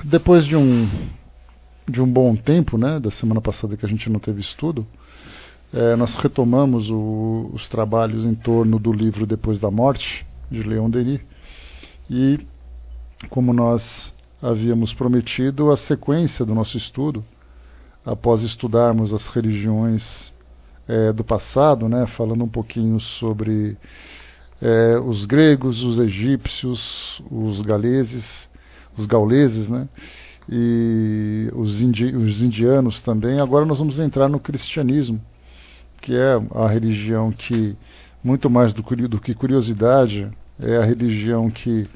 Depois de um bom tempo, né, da semana passada que a gente não teve estudo, nós retomamos os trabalhos em torno do livro Depois da Morte, de Leon Denis, e, como nós havíamos prometido, a sequência do nosso estudo, após estudarmos as religiões do passado, né, falando um pouquinho sobre os gregos, os egípcios, os gauleses, né, e os indianos também. Agora nós vamos entrar no cristianismo, que é a religião que, muito mais do que curiosidade, é a religião que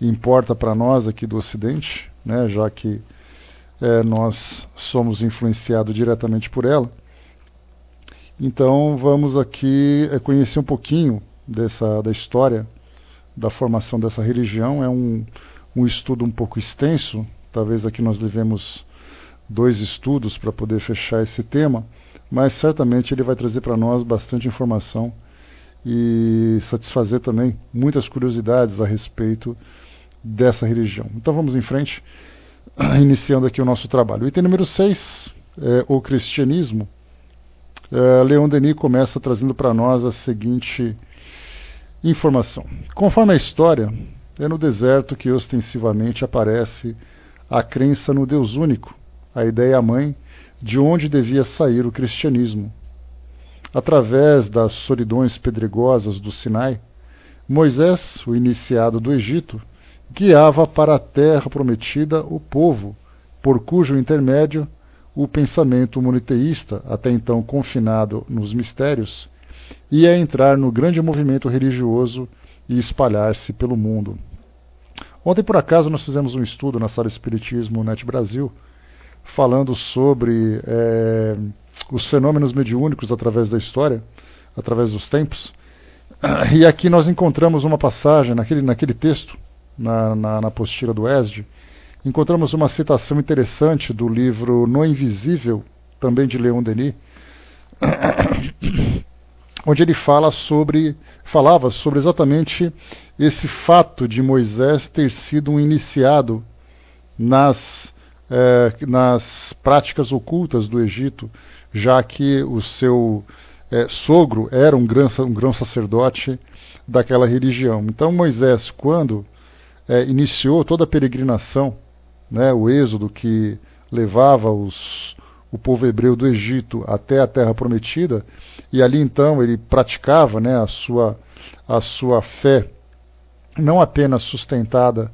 importa para nós aqui do Ocidente, né, já que nós somos influenciados diretamente por ela. Então vamos aqui conhecer um pouquinho da história da formação dessa religião. É um estudo um pouco extenso, talvez aqui nós levemos 2 estudos para poder fechar esse tema, mas certamente ele vai trazer para nós bastante informação e satisfazer também muitas curiosidades a respeito dessa religião. Então vamos em frente, iniciando aqui o nosso trabalho. O item número 6, o cristianismo. Leon Denis começa trazendo para nós a seguinte informação. Conforme a história, é no deserto que ostensivamente aparece a crença no Deus único, a ideia-mãe de onde devia sair o cristianismo. Através das solidões pedregosas do Sinai, Moisés, o iniciado do Egito, guiava para a terra prometida o povo, por cujo intermédio o pensamento monoteísta, até então confinado nos mistérios, ia entrar no grande movimento religioso e espalhar-se pelo mundo. Ontem, por acaso, nós fizemos um estudo na Sala Espiritismo Net Brasil, falando sobre os fenômenos mediúnicos através da história, através dos tempos. E aqui nós encontramos uma passagem, naquele texto, na apostila do ESD, encontramos uma citação interessante do livro No Invisível, também de Leon Denis, onde ele falava sobre exatamente esse fato de Moisés ter sido um iniciado nas práticas ocultas do Egito, já que o seu sogro era um grão sacerdote daquela religião. Então Moisés, quando iniciou toda a peregrinação, né, o êxodo que levava o povo hebreu do Egito até a Terra Prometida, e ali então ele praticava, né, a sua fé, não apenas sustentada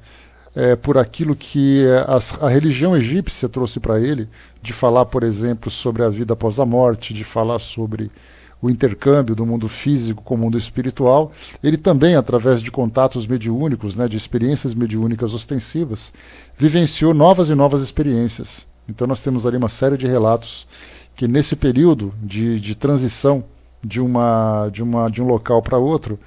por aquilo que a religião egípcia trouxe para ele, de falar, por exemplo, sobre a vida após a morte, de falar sobre o intercâmbio do mundo físico com o mundo espiritual. Ele também, através de contatos mediúnicos, né, de experiências mediúnicas ostensivas, vivenciou novas e novas experiências. Então nós temos ali uma série de relatos que nesse período de transição de um local para outro,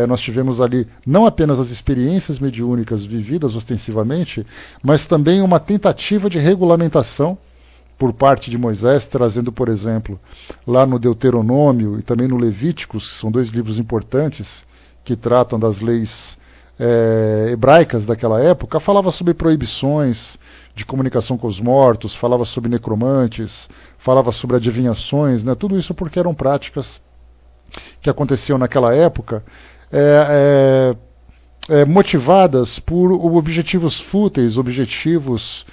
nós tivemos ali não apenas as experiências mediúnicas vividas ostensivamente, mas também uma tentativa de regulamentação por parte de Moisés, trazendo, por exemplo, lá no Deuteronômio e também no Levíticos, que são 2 livros importantes que tratam das leis hebraicas daquela época, falava sobre proibições de comunicação com os mortos, falava sobre necromantes, falava sobre adivinhações, né? Tudo isso porque eram práticas que aconteciam naquela época, motivadas por objetivos fúteis, objetivos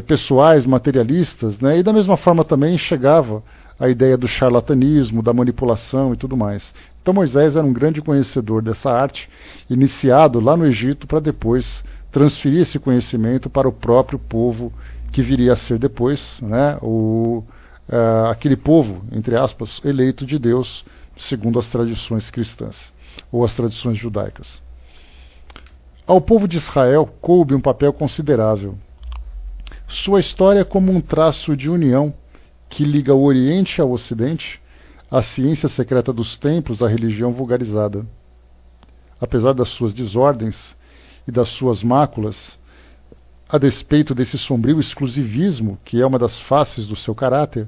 pessoais, materialistas, né? E da mesma forma também chegava a ideia do charlatanismo, da manipulação e tudo mais. Então Moisés era um grande conhecedor dessa arte, iniciado lá no Egito, para depois transferir esse conhecimento para o próprio povo que viria a ser depois, né? Aquele povo, entre aspas, eleito de Deus, segundo as tradições cristãs, ou as tradições judaicas. Ao povo de Israel coube um papel considerável. Sua história é como um traço de união que liga o Oriente ao Ocidente, a ciência secreta dos templos à religião vulgarizada. Apesar das suas desordens e das suas máculas, a despeito desse sombrio exclusivismo, que é uma das faces do seu caráter,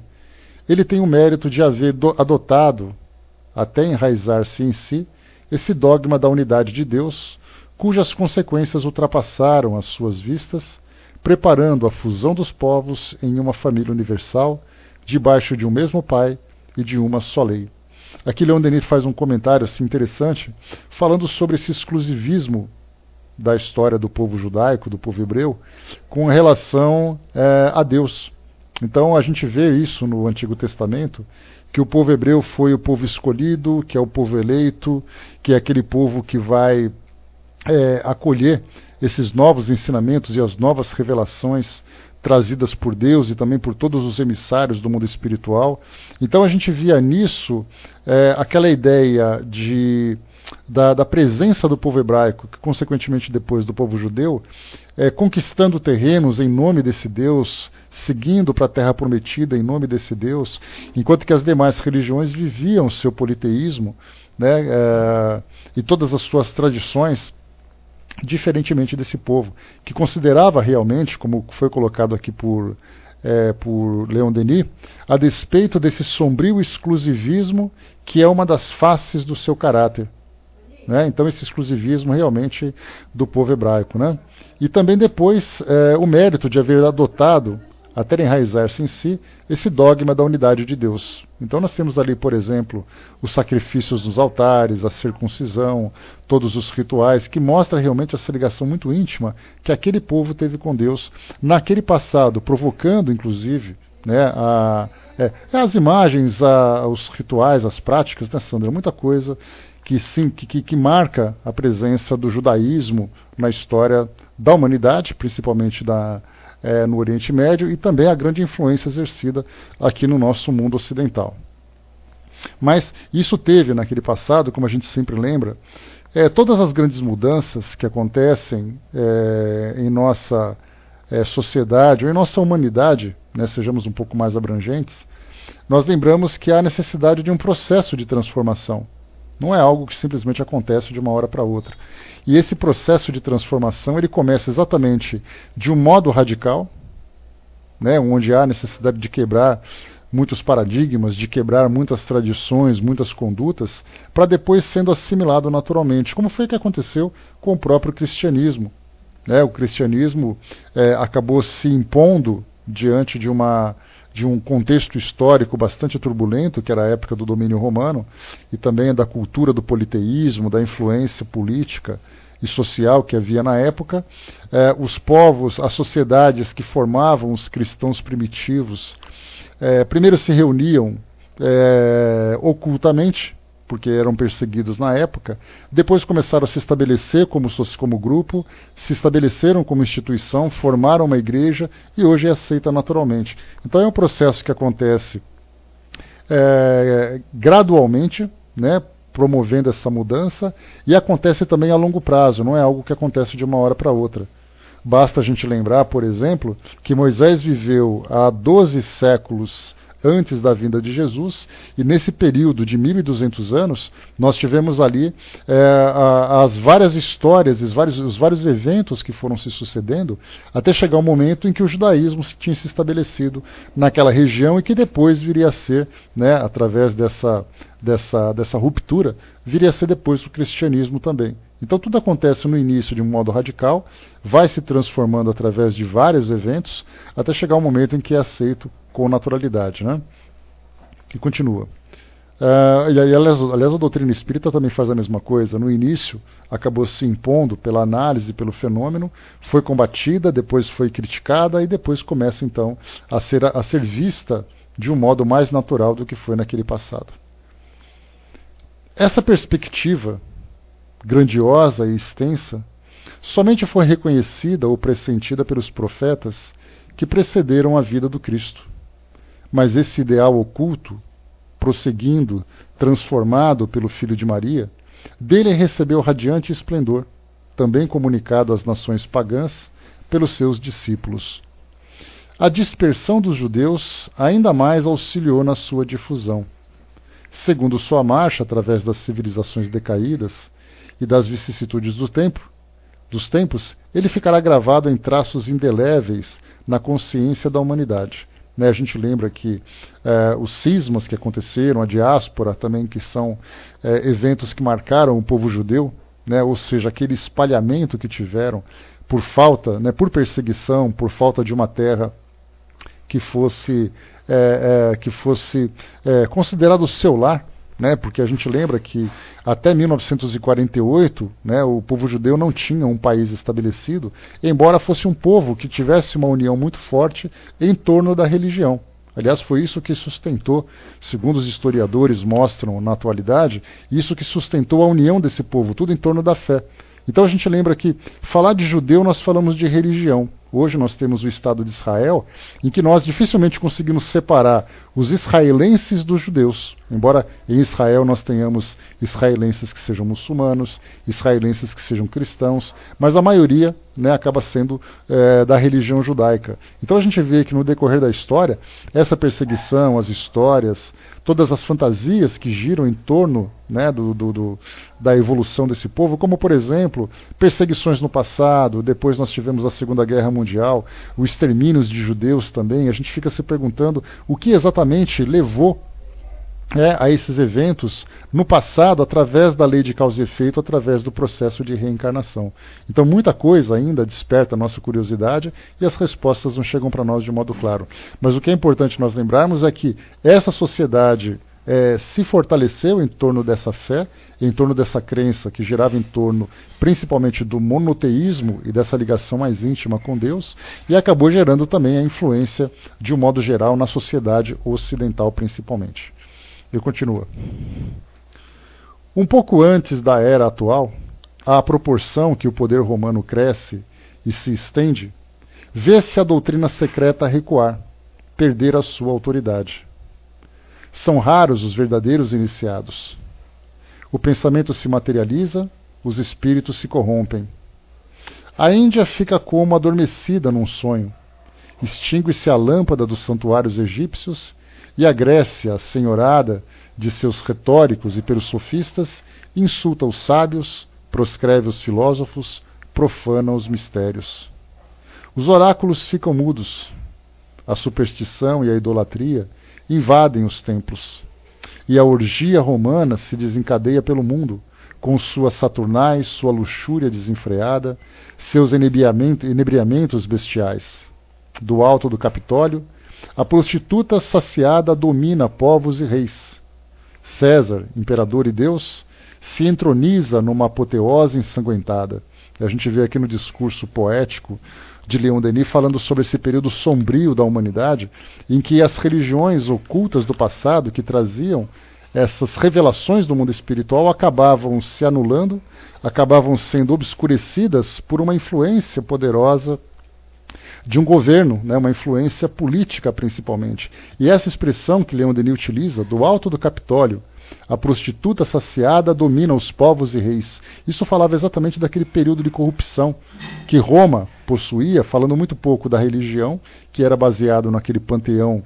ele tem o mérito de haver adotado, até enraizar-se em si, esse dogma da unidade de Deus, cujas consequências ultrapassaram as suas vistas, preparando a fusão dos povos em uma família universal, debaixo de um mesmo pai e de uma só lei. Aqui Leon Denis faz um comentário assim, interessante, falando sobre esse exclusivismo da história do povo judaico, do povo hebreu, com relação a Deus. Então a gente vê isso no Antigo Testamento, que o povo hebreu foi o povo escolhido, que é o povo eleito, que é aquele povo que vai acolher esses novos ensinamentos e as novas revelações trazidas por Deus e também por todos os emissários do mundo espiritual. Então a gente via nisso aquela ideia da presença do povo hebraico, que consequentemente depois do povo judeu, conquistando terrenos em nome desse Deus, seguindo para a terra prometida em nome desse Deus, enquanto que as demais religiões viviam seu politeísmo, né, e todas as suas tradições, diferentemente desse povo, que considerava realmente, como foi colocado aqui por Leon Denis, a despeito desse sombrio exclusivismo que é uma das faces do seu caráter. Né? Então esse exclusivismo realmente do povo hebraico. Né? E também depois o mérito de haver adotado, até enraizar-se em si, esse dogma da unidade de Deus. Então nós temos ali, por exemplo, os sacrifícios nos altares, a circuncisão, todos os rituais, que mostra realmente essa ligação muito íntima que aquele povo teve com Deus naquele passado, provocando, inclusive, né, as imagens, os rituais, as práticas, né, Sandra? Muita coisa que marca a presença do judaísmo na história da humanidade, principalmente no Oriente Médio, e também a grande influência exercida aqui no nosso mundo ocidental. Mas isso teve naquele passado, como a gente sempre lembra, todas as grandes mudanças que acontecem em nossa sociedade, ou em nossa humanidade, né, sejamos um pouco mais abrangentes, nós lembramos que há necessidade de um processo de transformação. Não é algo que simplesmente acontece de uma hora para outra. E esse processo de transformação ele começa exatamente de um modo radical, né, onde há necessidade de quebrar muitos paradigmas, de quebrar muitas tradições, muitas condutas, para depois sendo assimilado naturalmente, como foi que aconteceu com o próprio cristianismo. Né? O cristianismo acabou se impondo diante de um contexto histórico bastante turbulento, que era a época do domínio romano, e também da cultura do politeísmo, da influência política e social que havia na época. Os povos, as sociedades que formavam os cristãos primitivos, primeiro se reuniam ocultamente, porque eram perseguidos na época, depois começaram a se estabelecer como grupo, se estabeleceram como instituição, formaram uma igreja e hoje é aceita naturalmente. Então é um processo que acontece gradualmente, né, promovendo essa mudança, e acontece também a longo prazo, não é algo que acontece de uma hora para outra. Basta a gente lembrar, por exemplo, que Moisés viveu há 12 séculos antes da vinda de Jesus, e nesse período de 1.200 anos, nós tivemos ali as várias histórias, os vários eventos que foram se sucedendo, até chegar um momento em que o judaísmo tinha se estabelecido naquela região e que depois viria a ser, né, através dessa ruptura, viria a ser depois o cristianismo também. Então tudo acontece no início de um modo radical, vai se transformando através de vários eventos, até chegar um momento em que é aceito com naturalidade, né? Que continua. Aliás, a doutrina espírita também faz a mesma coisa. No início, acabou se impondo pela análise, pelo fenômeno, foi combatida, depois foi criticada, e depois começa, então, a ser vista de um modo mais natural do que foi naquele passado. Essa perspectiva grandiosa e extensa somente foi reconhecida ou pressentida pelos profetas que precederam a vida do Cristo. Mas esse ideal oculto, prosseguindo, transformado pelo Filho de Maria, dele recebeu radiante esplendor, também comunicado às nações pagãs pelos seus discípulos. A dispersão dos judeus ainda mais auxiliou na sua difusão. Segundo sua marcha através das civilizações decaídas e das vicissitudes dos tempos, ele ficará gravado em traços indeléveis na consciência da humanidade. Né, a gente lembra que os cismas que aconteceram, a diáspora também, que são eventos que marcaram o povo judeu, né, ou seja, aquele espalhamento que tiveram por falta, né, por perseguição, por falta de uma terra que fosse considerado o seu lar, né, porque a gente lembra que até 1948, né, o povo judeu não tinha um país estabelecido, embora fosse um povo que tivesse uma união muito forte em torno da religião. Aliás, foi isso que sustentou, segundo os historiadores mostram na atualidade, isso que sustentou a união desse povo, tudo em torno da fé. Então a gente lembra que falar de judeu nós falamos de religião. Hoje nós temos o Estado de Israel, em que nós dificilmente conseguimos separar os israelenses dos judeus. Embora em Israel nós tenhamos israelenses que sejam muçulmanos, israelenses que sejam cristãos, mas a maioria, né, acaba sendo da religião judaica. Então a gente vê que no decorrer da história, essa perseguição, as histórias, todas as fantasias que giram em torno, né, da evolução desse povo, como por exemplo, perseguições no passado, depois nós tivemos a Segunda Guerra Mundial, o extermínio de judeus também, a gente fica se perguntando o que exatamente levou a esses eventos no passado, através da lei de causa e efeito, através do processo de reencarnação. Então muita coisa ainda desperta a nossa curiosidade e as respostas não chegam para nós de modo claro. Mas o que é importante nós lembrarmos é que essa sociedade se fortaleceu em torno dessa fé, em torno dessa crença que girava em torno principalmente do monoteísmo e dessa ligação mais íntima com Deus, e acabou gerando também a influência de um modo geral na sociedade ocidental principalmente. Eu continuo. Um pouco antes da era atual, à proporção que o poder romano cresce e se estende, vê-se a doutrina secreta recuar, perder a sua autoridade. São raros os verdadeiros iniciados. O pensamento se materializa, os espíritos se corrompem. A Índia fica como adormecida num sonho. Extingue-se a lâmpada dos santuários egípcios e a Grécia, senhorada de seus retóricos e pelos sofistas, insulta os sábios, proscreve os filósofos, profana os mistérios. Os oráculos ficam mudos. A superstição e a idolatria invadem os templos. E a orgia romana se desencadeia pelo mundo, com suas saturnais, sua luxúria desenfreada, seus inebriamentos bestiais. Do alto do Capitólio, a prostituta saciada domina povos e reis. César, imperador e Deus, se entroniza numa apoteose ensanguentada. A gente vê aqui no discurso poético de Leon Denis falando sobre esse período sombrio da humanidade, em que as religiões ocultas do passado que traziam essas revelações do mundo espiritual acabavam se anulando, acabavam sendo obscurecidas por uma influência poderosa de um governo, né, uma influência política principalmente. E essa expressão que Leon Denis utiliza, do alto do Capitólio, a prostituta saciada domina os povos e reis. Isso falava exatamente daquele período de corrupção que Roma possuía, falando muito pouco da religião, que era baseado naquele panteão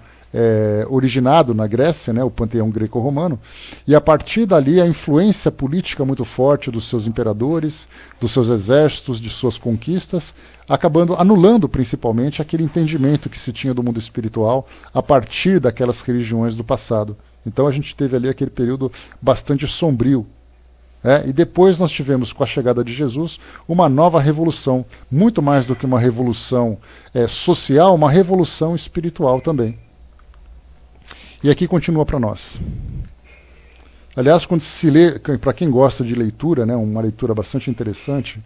originado na Grécia, né, o panteão greco-romano, e a partir dali a influência política muito forte dos seus imperadores, dos seus exércitos, de suas conquistas, acabando anulando principalmente aquele entendimento que se tinha do mundo espiritual a partir daquelas religiões do passado. Então a gente teve ali aquele período bastante sombrio. E depois nós tivemos, com a chegada de Jesus, uma nova revolução, muito mais do que uma revolução social, uma revolução espiritual também. E aqui continua para nós. Aliás, quando se lê, para quem gosta de leitura, né, uma leitura bastante interessante,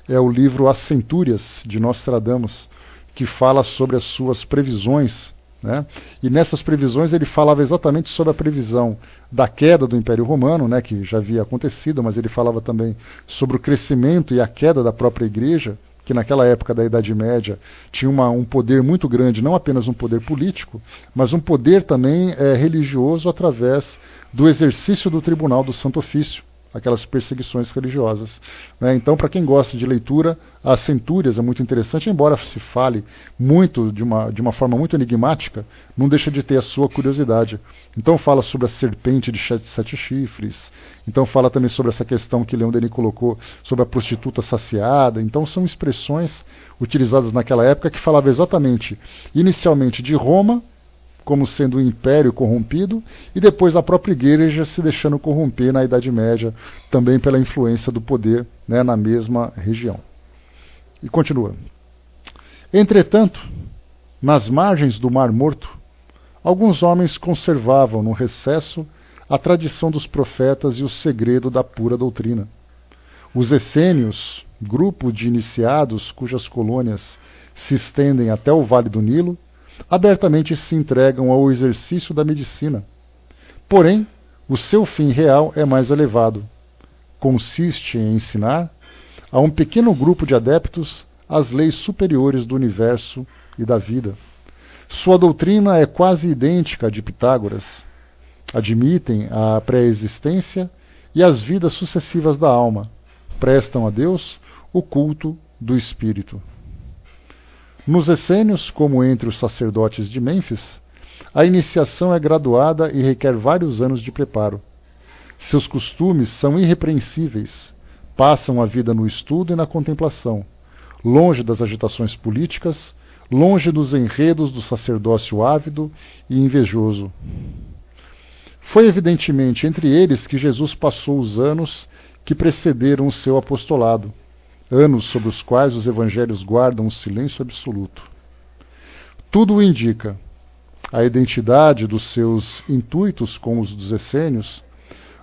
é o livro As Centúrias, de Nostradamus, que fala sobre as suas previsões, né? E nessas previsões ele falava exatamente sobre a previsão da queda do Império Romano, né, que já havia acontecido, mas ele falava também sobre o crescimento e a queda da própria Igreja, que naquela época da Idade Média tinha um poder muito grande, não apenas um poder político, mas um poder também religioso através do exercício do Tribunal do Santo Ofício, aquelas perseguições religiosas. Então, para quem gosta de leitura, As Centúrias é muito interessante, embora se fale muito de uma forma muito enigmática, não deixa de ter a sua curiosidade. Então fala sobre a serpente de 7 chifres, então fala também sobre essa questão que Leon Denis colocou sobre a prostituta saciada. Então são expressões utilizadas naquela época que falavam exatamente, inicialmente de Roma, como sendo um império corrompido, e depois a própria Igreja se deixando corromper na Idade Média, também pela influência do poder, né, na mesma região. E continua. Entretanto, nas margens do Mar Morto, alguns homens conservavam no recesso a tradição dos profetas e o segredo da pura doutrina. Os essênios, grupo de iniciados cujas colônias se estendem até o Vale do Nilo, abertamente se entregam ao exercício da medicina. Porém, o seu fim real é mais elevado. Consiste em ensinar a um pequeno grupo de adeptos as leis superiores do universo e da vida. Sua doutrina é quase idêntica à de Pitágoras. Admitem a pré-existência e as vidas sucessivas da alma. Prestam a Deus o culto do espírito. Nos essênios, como entre os sacerdotes de Mênfis, a iniciação é graduada e requer vários anos de preparo. Seus costumes são irrepreensíveis. Passam a vida no estudo e na contemplação, longe das agitações políticas, longe dos enredos do sacerdócio ávido e invejoso. Foi evidentemente entre eles que Jesus passou os anos que precederam o seu apostolado, anos sobre os quais os evangelhos guardam um silêncio absoluto. Tudo o indica. A identidade dos seus intuitos com os dos essênios,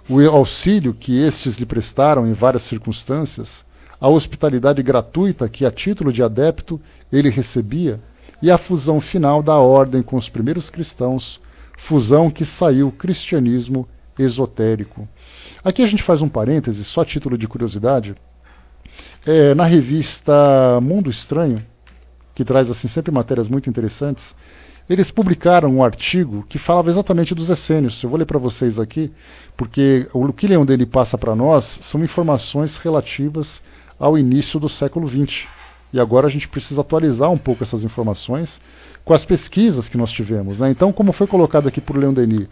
o auxílio que estes lhe prestaram em várias circunstâncias, a hospitalidade gratuita que, a título de adepto, ele recebia, e a fusão final da ordem com os primeiros cristãos, fusão que saiu cristianismo esotérico. Aqui a gente faz um parêntese, só a título de curiosidade. Na revista Mundo Estranho, que traz assim sempre matérias muito interessantes, eles publicaram um artigo que falava exatamente dos essênios. Eu vou ler para vocês aqui, porque o que Leon Denis passa para nós são informações relativas ao início do século XX. E agora a gente precisa atualizar um pouco essas informações com as pesquisas que nós tivemos, né? Então, como foi colocado aqui por Leon Denis,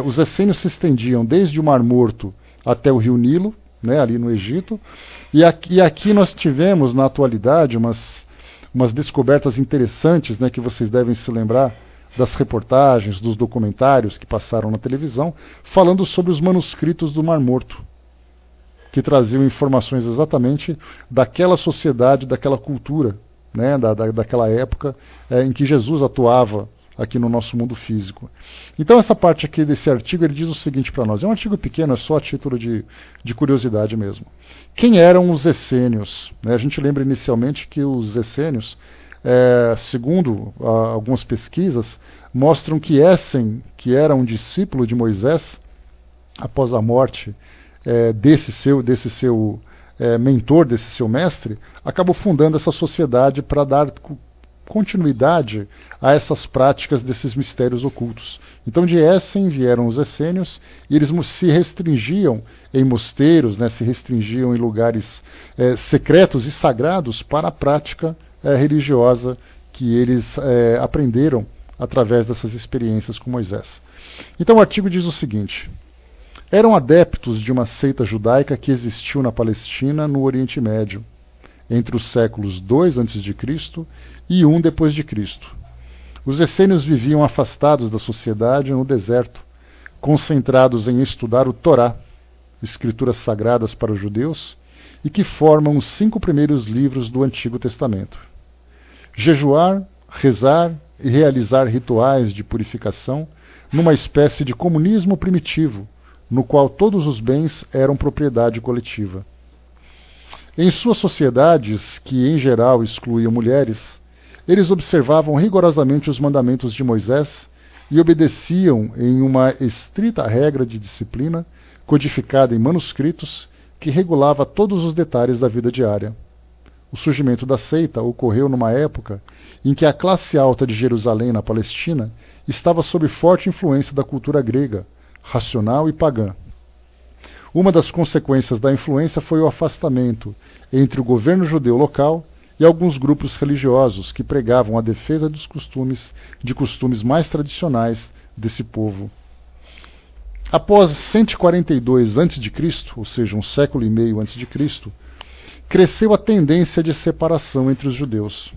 os essênios se estendiam desde o Mar Morto até o Rio Nilo, né, ali no Egito, e aqui nós tivemos, na atualidade, umas descobertas interessantes, né, que vocês devem se lembrar das reportagens, dos documentários que passaram na televisão, falando sobre os manuscritos do Mar Morto, que traziam informações exatamente daquela sociedade, daquela cultura, né, daquela época em que Jesus atuava aqui no nosso mundo físico. Então essa parte aqui desse artigo, ele diz o seguinte para nós, é um artigo pequeno, é só a título de curiosidade mesmo. Quem eram os essênios? A gente lembra inicialmente que os essênios, segundo algumas pesquisas, mostram que Essen, que era um discípulo de Moisés, após a morte desse seu mentor, desse seu mestre, acabou fundando essa sociedade para dar continuidade a essas práticas desses mistérios ocultos. Então de Essen vieram os essênios e eles se restringiam em mosteiros, né, se restringiam em lugares secretos e sagrados para a prática religiosa que eles aprenderam através dessas experiências com Moisés. Então o artigo diz o seguinte: eram adeptos de uma seita judaica que existiu na Palestina, no Oriente Médio, entre os séculos 2 a.C. e 1 depois de Cristo. Os essênios viviam afastados da sociedade no deserto, concentrados em estudar o Torá, escrituras sagradas para os judeus, e que formam os 5 primeiros livros do Antigo Testamento. Jejuar, rezar e realizar rituais de purificação numa espécie de comunismo primitivo, no qual todos os bens eram propriedade coletiva. Em suas sociedades, que em geral excluíam mulheres, eles observavam rigorosamente os mandamentos de Moisés e obedeciam em uma estrita regra de disciplina, codificada em manuscritos, que regulava todos os detalhes da vida diária. O surgimento da seita ocorreu numa época em que a classe alta de Jerusalém, na Palestina, estava sob forte influência da cultura grega, racional e pagã. Uma das consequências da influência foi o afastamento entre o governo judeu local e alguns grupos religiosos que pregavam a defesa dos costumes mais tradicionais desse povo. Após 142 a.C., ou seja, um século e meio antes de Cristo, cresceu a tendência de separação entre os judeus.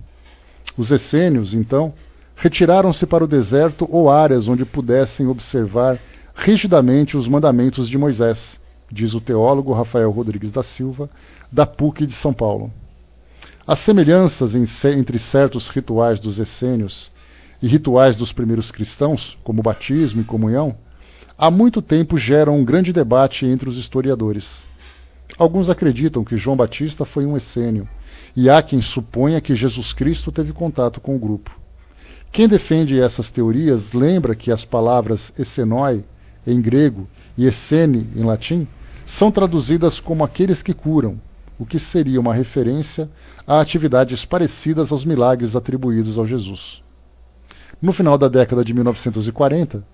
Os essênios, então, retiraram-se para o deserto ou áreas onde pudessem observar rigidamente os mandamentos de Moisés, diz o teólogo Rafael Rodrigues da Silva, da PUC de São Paulo. As semelhanças entre certos rituais dos essênios e rituais dos primeiros cristãos, como batismo e comunhão, há muito tempo geram um grande debate entre os historiadores. Alguns acreditam que João Batista foi um essênio, e há quem suponha que Jesus Cristo teve contato com o grupo. Quem defende essas teorias lembra que as palavras essenoi, em grego, e essene, em latim, são traduzidas como aqueles que curam, o que seria uma referência a atividades parecidas aos milagres atribuídos ao Jesus. No final da década de 1940,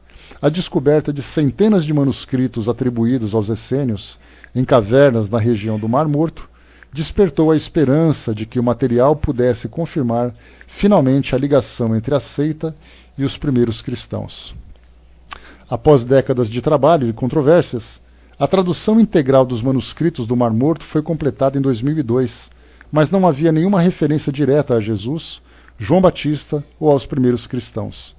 a descoberta de centenas de manuscritos atribuídos aos essênios em cavernas na região do Mar Morto despertou a esperança de que o material pudesse confirmar finalmente a ligação entre a seita e os primeiros cristãos. Após décadas de trabalho e controvérsias, a tradução integral dos manuscritos do Mar Morto foi completada em 2002, mas não havia nenhuma referência direta a Jesus, João Batista ou aos primeiros cristãos.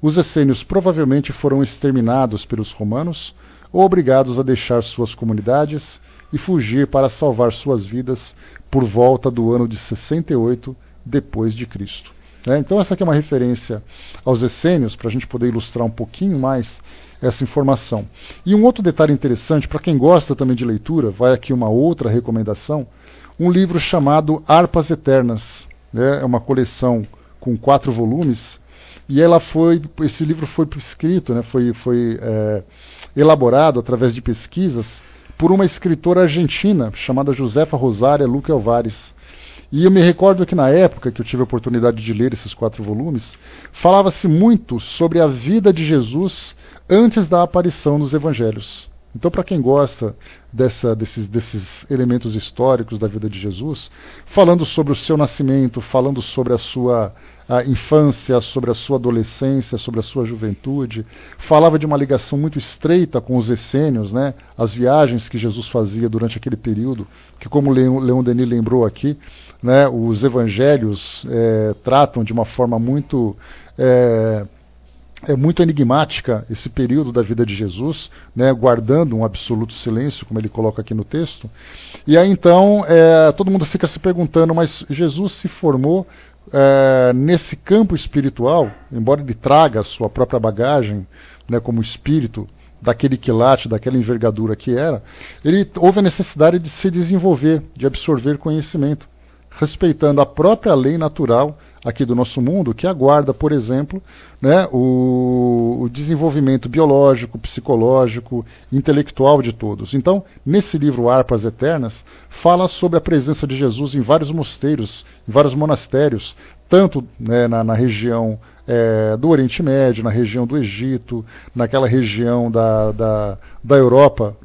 Os essênios provavelmente foram exterminados pelos romanos ou obrigados a deixar suas comunidades e fugir para salvar suas vidas por volta do ano de 68 depois de Cristo. Então essa aqui é uma referência aos essênios, para a gente poder ilustrar um pouquinho mais essa informação. E um outro detalhe interessante, para quem gosta também de leitura, vai aqui uma outra recomendação, um livro chamado Harpas Eternas. É uma coleção com 4 volumes, e esse livro foi escrito, foi elaborado através de pesquisas por uma escritora argentina chamada Josefa Rosária Luque Alvares. E eu me recordo que na época que eu tive a oportunidade de ler esses 4 volumes, falava-se muito sobre a vida de Jesus antes da aparição nos evangelhos. Então, para quem gosta desses elementos históricos da vida de Jesus, falando sobre o seu nascimento, falando sobre a sua infância, sobre a sua adolescência, sobre a sua juventude, falava de uma ligação muito estreita com os essênios, as viagens que Jesus fazia durante aquele período, que, como Leon Denis lembrou aqui, os evangelhos tratam de uma forma muito enigmática esse período da vida de Jesus, guardando um absoluto silêncio, como ele coloca aqui no texto. E aí então todo mundo fica se perguntando, mas Jesus se formou nesse campo espiritual, embora ele traga a sua própria bagagem, como espírito daquele quilate, daquela envergadura que era, houve a necessidade de se desenvolver, de absorver conhecimento, respeitando a própria lei natural aqui do nosso mundo, que aguarda, por exemplo, o desenvolvimento biológico, psicológico, intelectual de todos. Então, nesse livro Harpas Eternas, fala sobre a presença de Jesus em vários mosteiros, em vários monastérios, tanto na região do Oriente Médio, na região do Egito, naquela região da Europa,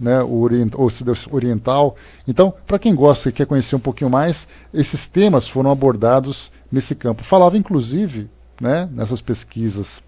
oriental. Então, para quem gosta e quer conhecer um pouquinho mais, esses temas foram abordados nesse campo. Falava, inclusive, nessas pesquisas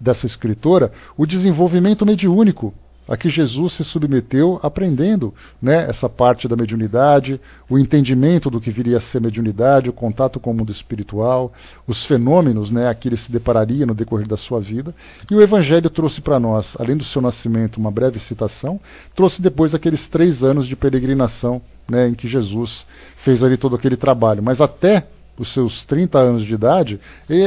dessa escritora, o desenvolvimento mediúnico a que Jesus se submeteu aprendendo essa parte da mediunidade, o entendimento do que viria a ser mediunidade, o contato com o mundo espiritual, os fenômenos a que ele se depararia no decorrer da sua vida. E o Evangelho trouxe para nós, além do seu nascimento, uma breve citação, trouxe depois aqueles 3 anos de peregrinação em que Jesus fez ali todo aquele trabalho. Mas até os seus 30 anos de idade,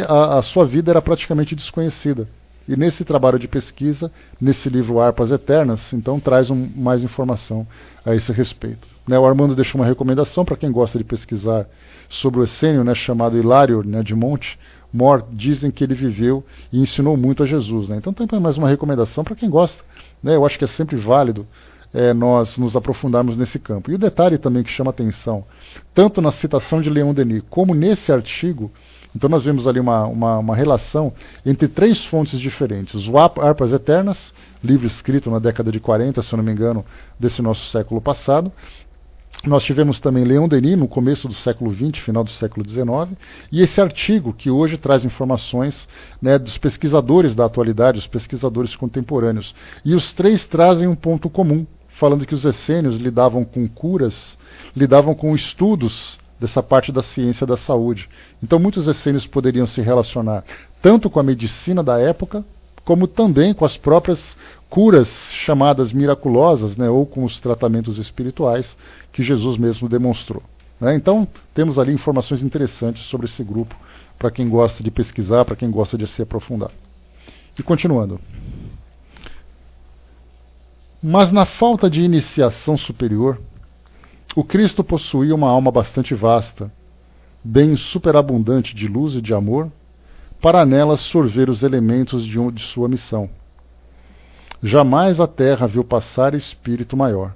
a sua vida era praticamente desconhecida. E nesse trabalho de pesquisa, nesse livro Harpas Eternas, então traz mais informação a esse respeito. O Armando deixou uma recomendação para quem gosta de pesquisar sobre o essênio, chamado Hilário de Monte Mor. Dizem que ele viveu e ensinou muito a Jesus. Então tem mais uma recomendação para quem gosta. Eu acho que é sempre válido nós nos aprofundarmos nesse campo. E o detalhe também que chama atenção, tanto na citação de Leon Denis, como nesse artigo, então nós vemos ali uma relação entre 3 fontes diferentes. O Harpas Eternas, livro escrito na década de 40, se eu não me engano, desse nosso século passado. Nós tivemos também Leon Denis no começo do século XX, final do século XIX, e esse artigo que hoje traz informações dos pesquisadores da atualidade, os pesquisadores contemporâneos. E os 3 trazem um ponto comum, falando que os essênios lidavam com curas, lidavam com estudos dessa parte da ciência da saúde. Então muitos essênios poderiam se relacionar tanto com a medicina da época, como também com as próprias curas chamadas miraculosas, ou com os tratamentos espirituais que Jesus mesmo demonstrou. né? Então, temos ali informações interessantes sobre esse grupo, para quem gosta de pesquisar, para quem gosta de se aprofundar. E continuando. Mas na falta de iniciação superior, o Cristo possuía uma alma bastante vasta, bem superabundante de luz e de amor, para nela sorver os elementos de sua missão. Jamais a terra viu passar espírito maior.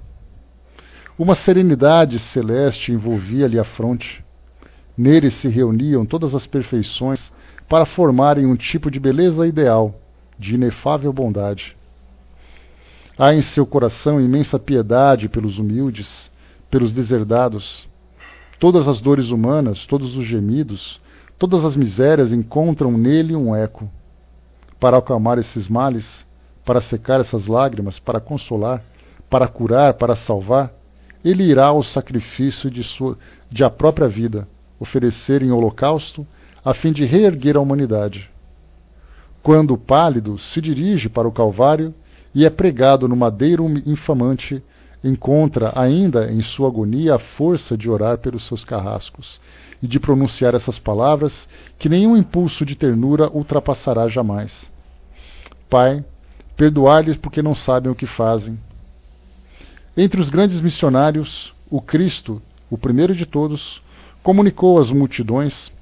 Uma serenidade celeste envolvia-lhe a fronte. Nele se reuniam todas as perfeições para formarem um tipo de beleza ideal, de inefável bondade. Há em seu coração imensa piedade pelos humildes, pelos deserdados. Todas as dores humanas, todos os gemidos, todas as misérias encontram nele um eco. Para acalmar esses males, para secar essas lágrimas, para consolar, para curar, para salvar, ele irá ao sacrifício de a própria vida, oferecer em holocausto, a fim de reerguer a humanidade. Quando pálido se dirige para o Calvário e é pregado no madeiro infamante, encontra ainda em sua agonia a força de orar pelos seus carrascos e de pronunciar essas palavras que nenhum impulso de ternura ultrapassará jamais. Pai, perdoai-lhes porque não sabem o que fazem. Entre os grandes missionários, o Cristo, o primeiro de todos, comunicou às multidões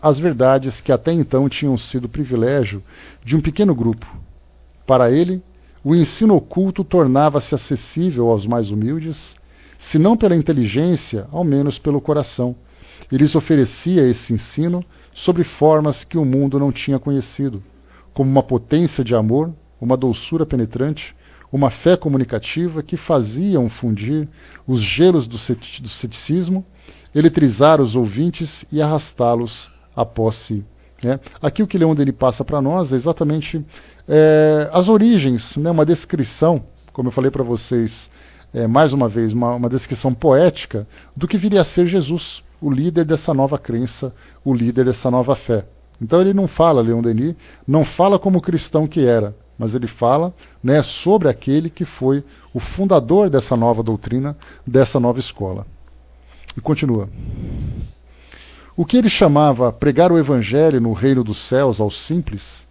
as verdades que até então tinham sido privilégio de um pequeno grupo. Para ele, o ensino oculto tornava-se acessível aos mais humildes, se não pela inteligência, ao menos pelo coração. E lhes oferecia esse ensino sobre formas que o mundo não tinha conhecido, como uma potência de amor, uma doçura penetrante, uma fé comunicativa que faziam fundir os gelos do ceticismo, eletrizar os ouvintes e arrastá-los após si. Aqui o que Leon Denis passa para nós é exatamente as origens, uma descrição, como eu falei para vocês, mais uma vez, uma descrição poética do que viria a ser Jesus, o líder dessa nova crença, o líder dessa nova fé. Então ele não fala, Leon Denis, não fala como cristão que era, mas ele fala sobre aquele que foi o fundador dessa nova doutrina, dessa nova escola. E continua. O que ele chamava pregar o Evangelho no reino dos céus aos simples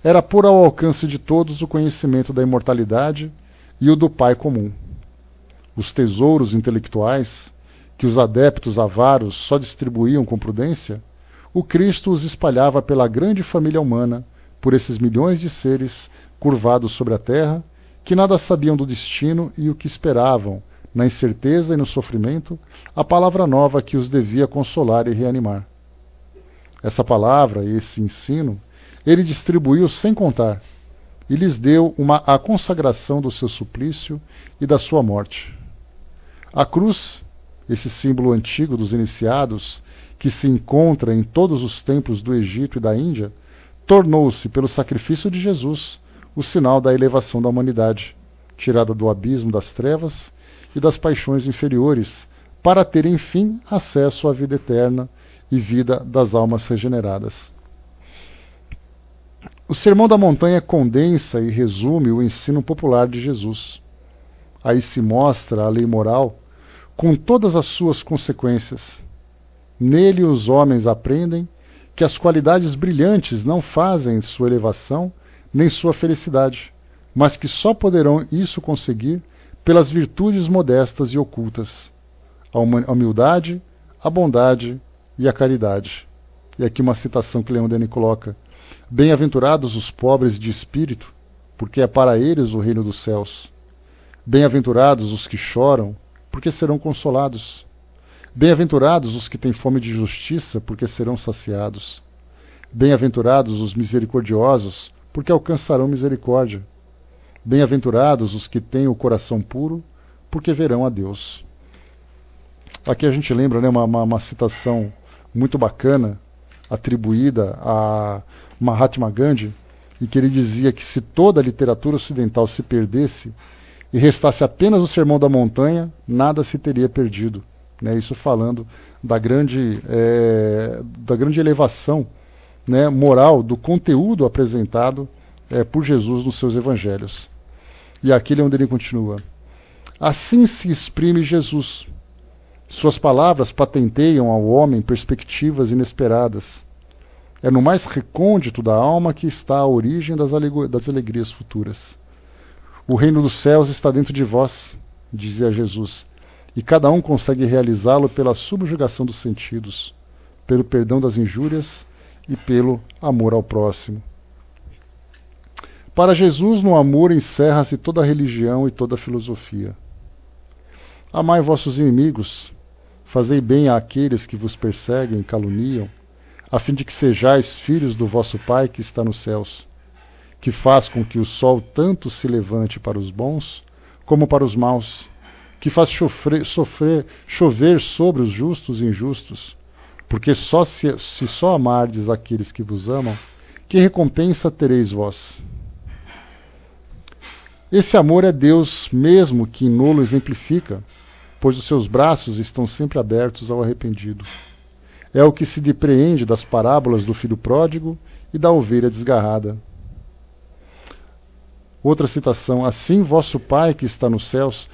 era pôr ao alcance de todos o conhecimento da imortalidade e o do Pai comum. Os tesouros intelectuais, que os adeptos avaros só distribuíam com prudência, o Cristo os espalhava pela grande família humana, por esses milhões de seres curvados sobre a terra, que nada sabiam do destino e o que esperavam, na incerteza e no sofrimento, a palavra nova que os devia consolar e reanimar. Essa palavra, esse ensino, ele distribuiu sem contar, e lhes deu a consagração do seu suplício e da sua morte. A cruz, esse símbolo antigo dos iniciados, que se encontra em todos os templos do Egito e da Índia, tornou-se, pelo sacrifício de Jesus, o sinal da elevação da humanidade, tirada do abismo das trevas e das paixões inferiores, para ter, enfim, acesso à vida eterna e vida das almas regeneradas. O Sermão da Montanha condensa e resume o ensino popular de Jesus. Aí se mostra a lei moral com todas as suas consequências. Nele os homens aprendem que as qualidades brilhantes não fazem sua elevação nem sua felicidade, mas que só poderão isso conseguir pelas virtudes modestas e ocultas, a humildade, a bondade e a caridade. E aqui uma citação que Leon Denis coloca: bem-aventurados os pobres de espírito, porque é para eles o reino dos céus. Bem-aventurados os que choram, porque serão consolados. Bem-aventurados os que têm fome de justiça, porque serão saciados. Bem-aventurados os misericordiosos, porque alcançarão misericórdia. Bem-aventurados os que têm o coração puro, porque verão a Deus. Aqui a gente lembra uma citação muito bacana, atribuída a Mahatma Gandhi, em que ele dizia que se toda a literatura ocidental se perdesse e restasse apenas o Sermão da Montanha, nada se teria perdido. Isso falando da grande elevação moral do conteúdo apresentado por Jesus nos seus evangelhos. E aqui é onde ele continua. Assim se exprime Jesus, Suas palavras patenteiam ao homem perspectivas inesperadas. É no mais recôndito da alma que está a origem das alegrias futuras. O reino dos céus está dentro de vós, dizia Jesus, e cada um consegue realizá-lo pela subjugação dos sentidos, pelo perdão das injúrias e pelo amor ao próximo. Para Jesus, no amor encerra-se toda a religião e toda a filosofia. Amai vossos inimigos, fazei bem àqueles que vos perseguem e caluniam, a fim de que sejais filhos do vosso Pai que está nos céus, que faz com que o sol tanto se levante para os bons como para os maus, que faz chover sobre os justos e injustos, porque se só amardes aqueles que vos amam, que recompensa tereis vós? Esse amor é Deus mesmo que nolo exemplifica, pois os seus braços estão sempre abertos ao arrependido. É o que se depreende das parábolas do filho pródigo e da ovelha desgarrada. Outra citação: assim vosso Pai que está nos céus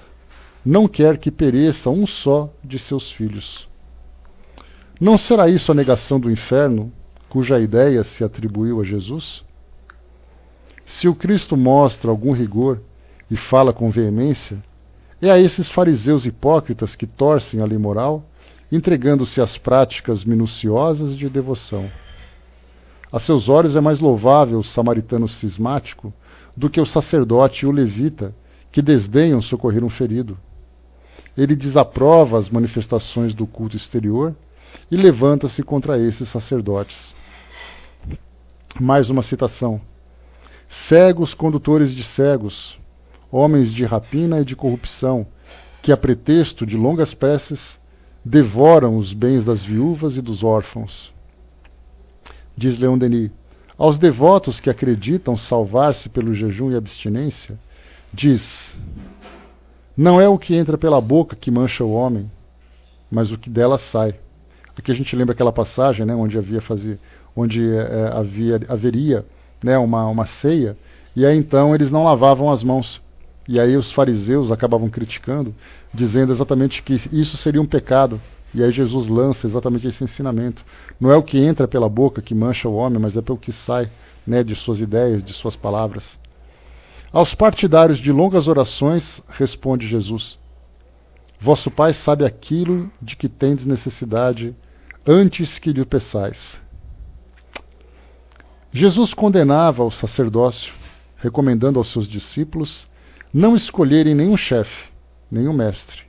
não quer que pereça um só de seus filhos. Não será isso a negação do inferno, cuja ideia se atribuiu a Jesus? Se o Cristo mostra algum rigor e fala com veemência, é a esses fariseus hipócritas que torcem a lei moral, entregando-se às práticas minuciosas de devoção. A seus olhos é mais louvável o samaritano cismático do que o sacerdote e o levita, que desdenham socorrer um ferido. Ele desaprova as manifestações do culto exterior e levanta-se contra esses sacerdotes. Mais uma citação: cegos condutores de cegos, homens de rapina e de corrupção, que a pretexto de longas preces devoram os bens das viúvas e dos órfãos. Diz Leon Denis: aos devotos que acreditam salvar-se pelo jejum e abstinência, diz: não é o que entra pela boca que mancha o homem, mas o que dela sai. Aqui a gente lembra aquela passagem, né, onde haveria, né, uma ceia, e aí então eles não lavavam as mãos. E aí os fariseus acabavam criticando, dizendo exatamente que isso seria um pecado. E aí Jesus lança exatamente esse ensinamento. Não é o que entra pela boca que mancha o homem, mas é pelo que sai, né, de suas ideias, de suas palavras. Aos partidários de longas orações, responde Jesus: vosso Pai sabe aquilo de que tendes necessidade antes que lhe peçais. Jesus condenava o sacerdócio, recomendando aos seus discípulos não escolherem nenhum chefe, nenhum mestre.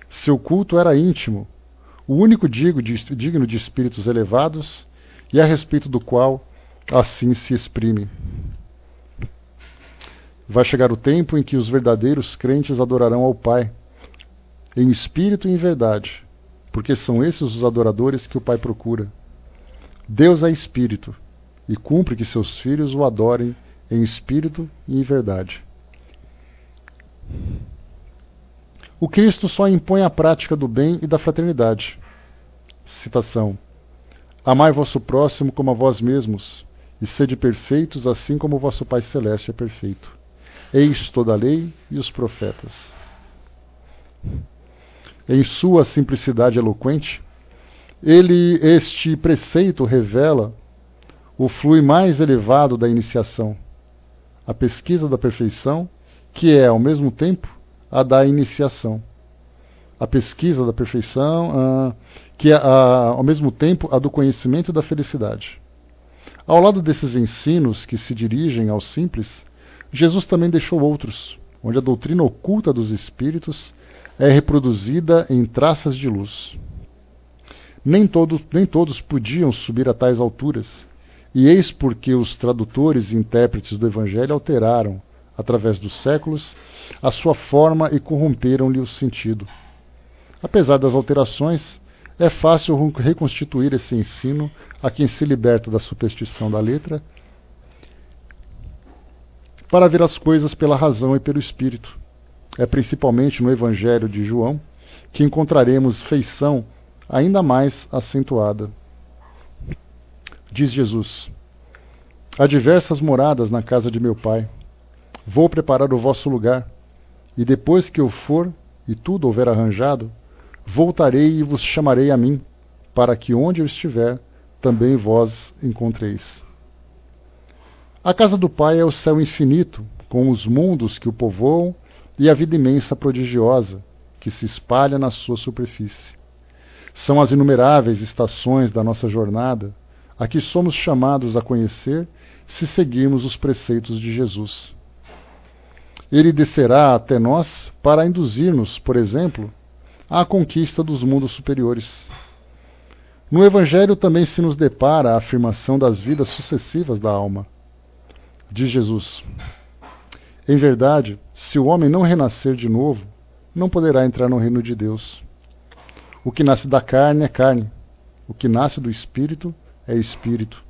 Seu culto era íntimo, o único digno de espíritos elevados e a respeito do qual assim se exprime. Vai chegar o tempo em que os verdadeiros crentes adorarão ao Pai, em espírito e em verdade, porque são esses os adoradores que o Pai procura. Deus é espírito, e cumpre que seus filhos o adorem em espírito e em verdade. O Cristo só impõe a prática do bem e da fraternidade. Citação: amai vosso próximo como a vós mesmos, e sede perfeitos assim como vosso Pai Celeste é perfeito. Eis toda a lei e os profetas. Em sua simplicidade eloquente, este preceito revela o flui mais elevado da iniciação, a pesquisa da perfeição, que é, ao mesmo tempo, a da iniciação. A pesquisa da perfeição, que é, ao mesmo tempo, a do conhecimento e da felicidade. Ao lado desses ensinos que se dirigem aos simples, Jesus também deixou outros, onde a doutrina oculta dos espíritos é reproduzida em traças de luz. Nem todos podiam subir a tais alturas, e eis porque os tradutores e intérpretes do Evangelho alteraram, através dos séculos, a sua forma e corromperam-lhe o sentido. Apesar das alterações, é fácil reconstituir esse ensino a quem se liberta da superstição da letra, para ver as coisas pela razão e pelo espírito. É principalmente no Evangelho de João que encontraremos feição ainda mais acentuada. Diz Jesus: há diversas moradas na casa de meu Pai. Vou preparar o vosso lugar, e depois que eu for e tudo houver arranjado, voltarei e vos chamarei a mim, para que onde eu estiver, também vós encontreis. A casa do Pai é o céu infinito, com os mundos que o povoam e a vida imensa prodigiosa, que se espalha na sua superfície. São as inumeráveis estações da nossa jornada, a que somos chamados a conhecer se seguirmos os preceitos de Jesus. Ele descerá até nós para induzir-nos, por exemplo, à conquista dos mundos superiores. No Evangelho também se nos depara a afirmação das vidas sucessivas da alma. Diz Jesus: em verdade, se o homem não renascer de novo, não poderá entrar no reino de Deus. O que nasce da carne é carne, o que nasce do Espírito é Espírito.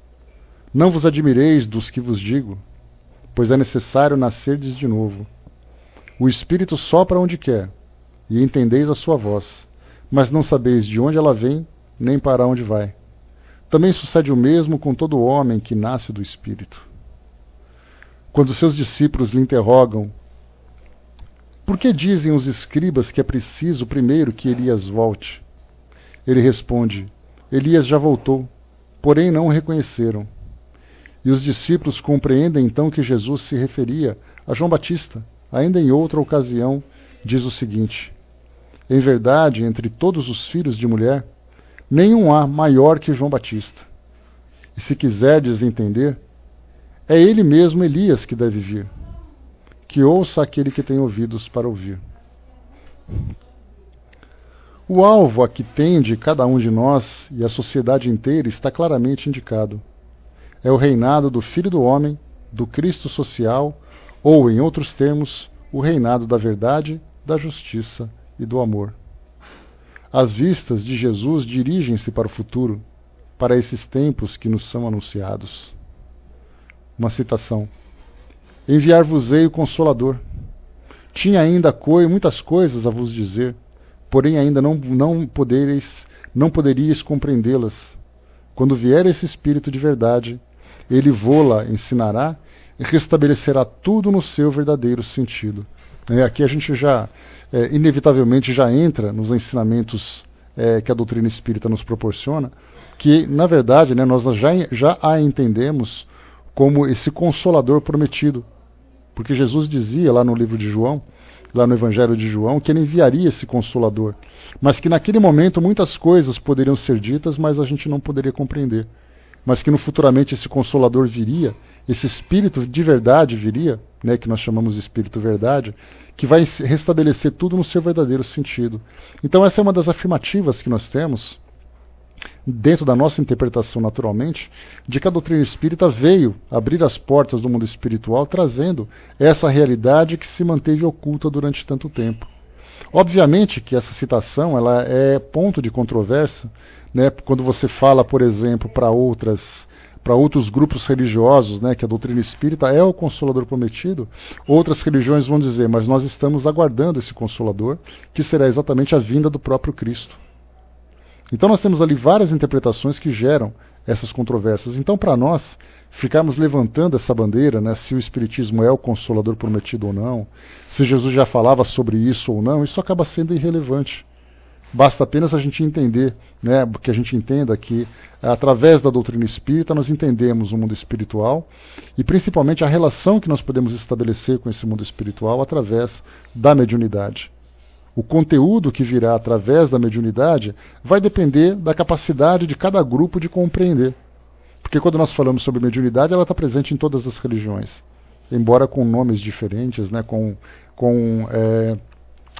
Não vos admireis dos que vos digo, pois é necessário nascerdes de novo. O Espírito sopra onde quer, e entendeis a sua voz, mas não sabeis de onde ela vem, nem para onde vai. Também sucede o mesmo com todo homem que nasce do Espírito. Quando seus discípulos lhe interrogam: por que dizem os escribas que é preciso primeiro que Elias volte? Ele responde: Elias já voltou, porém não o reconheceram. E os discípulos compreendem então que Jesus se referia a João Batista. Ainda em outra ocasião, diz o seguinte: em verdade, entre todos os filhos de mulher, nenhum há maior que João Batista. E se quiserdes entender, é ele mesmo Elias que deve vir. Que ouça aquele que tem ouvidos para ouvir. O alvo a que tende cada um de nós e a sociedade inteira está claramente indicado. É o reinado do Filho do Homem, do Cristo social, ou, em outros termos, o reinado da verdade, da justiça e do amor. As vistas de Jesus dirigem-se para o futuro, para esses tempos que nos são anunciados. Uma citação: enviar-vos-ei o Consolador. Tinha ainda muitas coisas a vos dizer, porém ainda não poderíeis compreendê-las. Quando vier esse Espírito de verdade, ele vô-la ensinará e restabelecerá tudo no seu verdadeiro sentido. Aqui a gente já, inevitavelmente, já entra nos ensinamentos que a doutrina espírita nos proporciona, que, na verdade, nós já a entendemos como esse Consolador prometido. Porque Jesus dizia lá no livro de João, lá no Evangelho de João, que ele enviaria esse Consolador. Mas que naquele momento muitas coisas poderiam ser ditas, mas a gente não poderia compreender. Mas que no futuramente esse Consolador viria, esse Espírito de verdade viria, que nós chamamos de Espírito Verdade, que vai restabelecer tudo no seu verdadeiro sentido. Então essa é uma das afirmativas que nós temos, dentro da nossa interpretação naturalmente, de que a doutrina espírita veio abrir as portas do mundo espiritual, trazendo essa realidade que se manteve oculta durante tanto tempo. Obviamente que essa citação ela é ponto de controvérsia, quando você fala, por exemplo, para outros grupos religiosos, que a doutrina espírita é o Consolador prometido, outras religiões vão dizer, mas nós estamos aguardando esse Consolador, que será exatamente a vinda do próprio Cristo. Então nós temos ali várias interpretações que geram essas controvérsias. Então, para nós ficarmos levantando essa bandeira, se o Espiritismo é o Consolador prometido ou não, se Jesus já falava sobre isso ou não, isso acaba sendo irrelevante. Basta apenas a gente entender, que a gente entenda que, através da doutrina espírita, nós entendemos o mundo espiritual e, principalmente, a relação que nós podemos estabelecer com esse mundo espiritual através da mediunidade. O conteúdo que virá através da mediunidade vai depender da capacidade de cada grupo de compreender. Porque quando nós falamos sobre mediunidade, ela está presente em todas as religiões, embora com nomes diferentes, com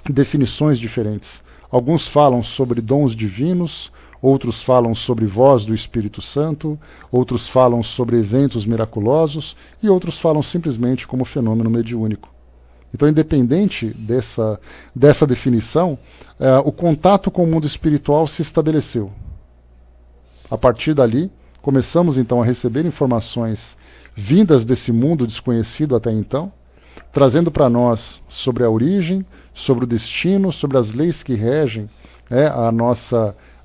definições diferentes. Alguns falam sobre dons divinos, outros falam sobre voz do Espírito Santo, outros falam sobre eventos miraculosos e outros falam simplesmente como fenômeno mediúnico. Então, independente dessa definição, o contato com o mundo espiritual se estabeleceu. A partir dali, começamos então a receber informações vindas desse mundo desconhecido até então, trazendo para nós sobre a origem, sobre o destino, sobre as leis que regem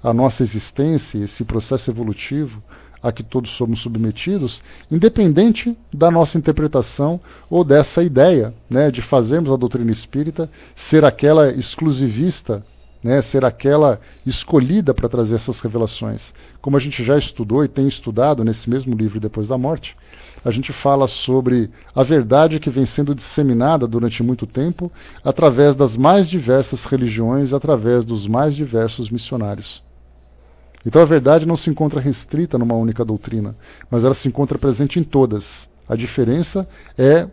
a nossa existência, esse processo evolutivo a que todos somos submetidos, independente da nossa interpretação ou dessa ideia de fazermos a doutrina espírita ser aquela exclusivista né, ser aquela escolhida para trazer essas revelações. Como a gente já estudou e tem estudado nesse mesmo livro Depois da Morte, a gente fala sobre a verdade que vem sendo disseminada durante muito tempo através das mais diversas religiões, através dos mais diversos missionários. Então a verdade não se encontra restrita numa única doutrina, mas ela se encontra presente em todas. A diferença é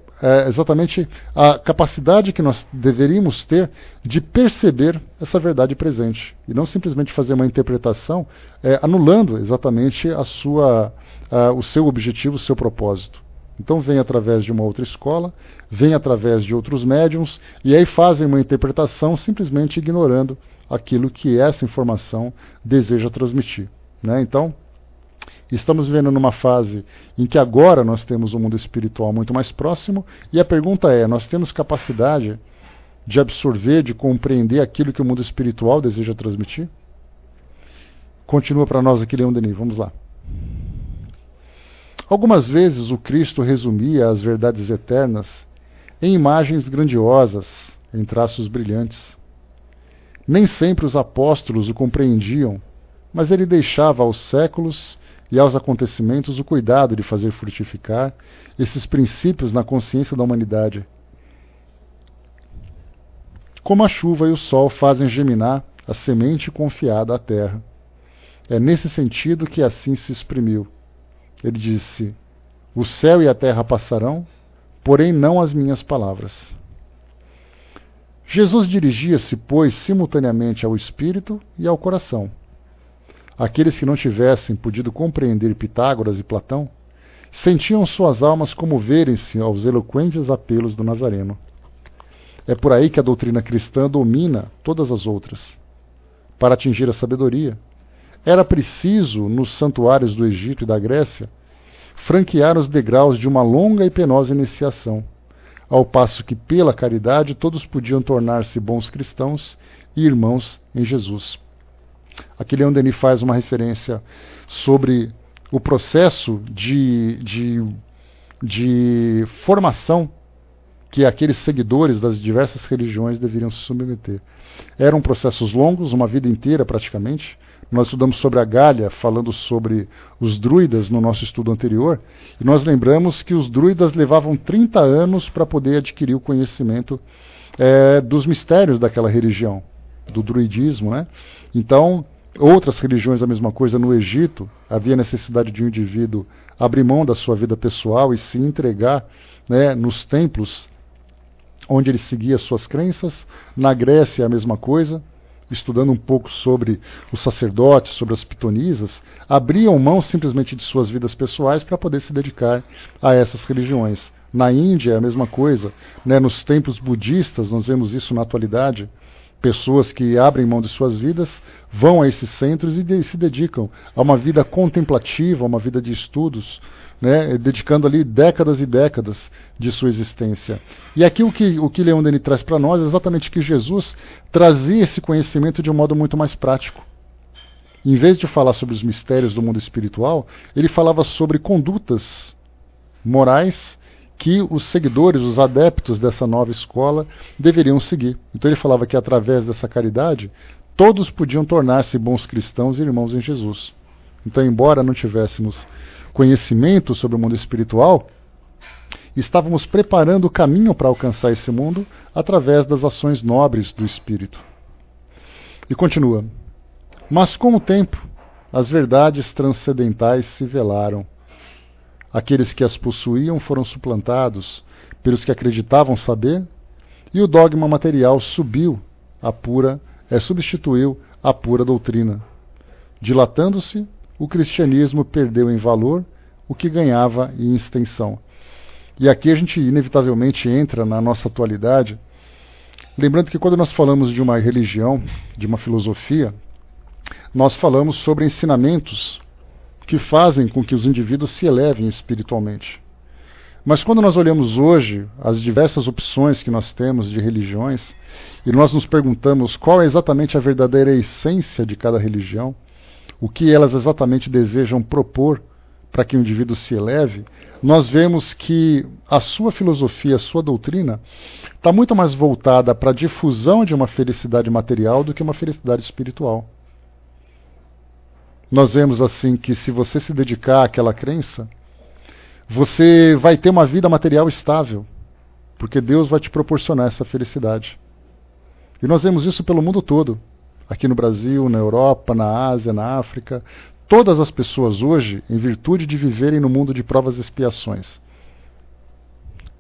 exatamente a capacidade que nós deveríamos ter de perceber essa verdade presente e não simplesmente fazer uma interpretação anulando exatamente o seu objetivo, o seu propósito. Então vem através de uma outra escola, vem através de outros médiums e aí fazem uma interpretação simplesmente ignorando aquilo que essa informação deseja transmitir, né? Então, estamos vivendo numa fase em que agora nós temos um mundo espiritual muito mais próximo e a pergunta é, nós temos capacidade de absorver, de compreender aquilo que o mundo espiritual deseja transmitir? Continua para nós aqui, Leon Denis, vamos lá. Algumas vezes o Cristo resumia as verdades eternas em imagens grandiosas, em traços brilhantes. Nem sempre os apóstolos o compreendiam, mas ele deixava aos séculos e aos acontecimentos o cuidado de fazer frutificar esses princípios na consciência da humanidade. Como a chuva e o sol fazem germinar a semente confiada à terra. É nesse sentido que assim se exprimiu. Ele disse, o céu e a terra passarão, porém não as minhas palavras. Jesus dirigia-se, pois, simultaneamente ao espírito e ao coração. Aqueles que não tivessem podido compreender Pitágoras e Platão, sentiam suas almas comoverem-se aos eloquentes apelos do Nazareno. É por aí que a doutrina cristã domina todas as outras. Para atingir a sabedoria, era preciso, nos santuários do Egito e da Grécia, franquear os degraus de uma longa e penosa iniciação, ao passo que, pela caridade, todos podiam tornar-se bons cristãos e irmãos em Jesus. Aqui Leon Denis faz uma referência sobre o processo de formação que aqueles seguidores das diversas religiões deveriam se submeter. Eram processos longos, uma vida inteira praticamente. Nós estudamos sobre a Gália, falando sobre os druidas no nosso estudo anterior, e nós lembramos que os druidas levavam 30 anos para poder adquirir o conhecimento dos mistérios daquela religião, do druidismo, né? Então, outras religiões a mesma coisa. No Egito, havia necessidade de um indivíduo abrir mão da sua vida pessoal e se entregar, né, nos templos onde ele seguia suas crenças. Na Grécia, a mesma coisa. Estudando um pouco sobre os sacerdotes, sobre as pitonisas, abriam mão simplesmente de suas vidas pessoais para poder se dedicar a essas religiões. Na Índia é a mesma coisa, né? Nos templos budistas, nós vemos isso na atualidade, pessoas que abrem mão de suas vidas, vão a esses centros e se dedicam a uma vida contemplativa, a uma vida de estudos, né, dedicando ali décadas e décadas de sua existência. E aqui o que Leon Denis traz para nós é exatamente que Jesus trazia esse conhecimento de um modo muito mais prático. Em vez de falar sobre os mistérios do mundo espiritual, ele falava sobre condutas morais que os seguidores, os adeptos dessa nova escola deveriam seguir. Então ele falava que através dessa caridade, todos podiam tornar-se bons cristãos e irmãos em Jesus. Então, embora não tivéssemos conhecimento sobre o mundo espiritual, estávamos preparando o caminho para alcançar esse mundo através das ações nobres do Espírito. E continua. Mas com o tempo, as verdades transcendentais se velaram. Aqueles que as possuíam foram suplantados pelos que acreditavam saber, e o dogma material substituiu a pura doutrina. Dilatando-se, o cristianismo perdeu em valor o que ganhava em extensão. E aqui a gente inevitavelmente entra na nossa atualidade, lembrando que quando nós falamos de uma religião, de uma filosofia, nós falamos sobre ensinamentos que fazem com que os indivíduos se elevem espiritualmente. Mas quando nós olhamos hoje as diversas opções que nós temos de religiões, e nós nos perguntamos qual é exatamente a verdadeira essência de cada religião, o que elas exatamente desejam propor para que o indivíduo se eleve, nós vemos que a sua filosofia, a sua doutrina, está muito mais voltada para a difusão de uma felicidade material do que uma felicidade espiritual. Nós vemos assim que se você se dedicar àquela crença, você vai ter uma vida material estável, porque Deus vai te proporcionar essa felicidade. E nós vemos isso pelo mundo todo, aqui no Brasil, na Europa, na Ásia, na África. Todas as pessoas hoje, em virtude de viverem no mundo de provas e expiações,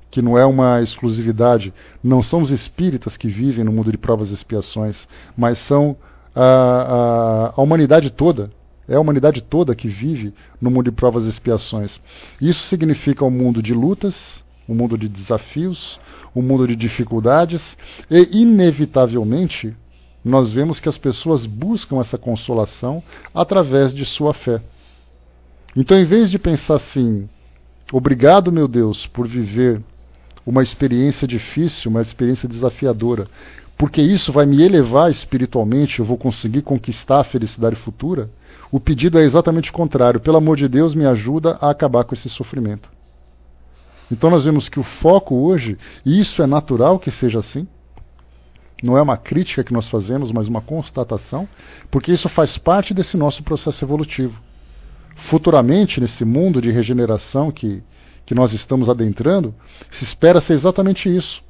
que não é uma exclusividade, não são os espíritas que vivem no mundo de provas e expiações, mas são a humanidade toda. É a humanidade toda que vive no mundo de provas e expiações. Isso significa um mundo de lutas, um mundo de desafios, um mundo de dificuldades, e, inevitavelmente, nós vemos que as pessoas buscam essa consolação através de sua fé. Então, em vez de pensar assim, obrigado, meu Deus, por viver uma experiência difícil, uma experiência desafiadora, porque isso vai me elevar espiritualmente, eu vou conseguir conquistar a felicidade futura, o pedido é exatamente o contrário. Pelo amor de Deus, me ajuda a acabar com esse sofrimento. Então nós vemos que o foco hoje, e isso é natural que seja assim, não é uma crítica que nós fazemos, mas uma constatação, porque isso faz parte desse nosso processo evolutivo. Futuramente, nesse mundo de regeneração que nós estamos adentrando, se espera ser exatamente isso.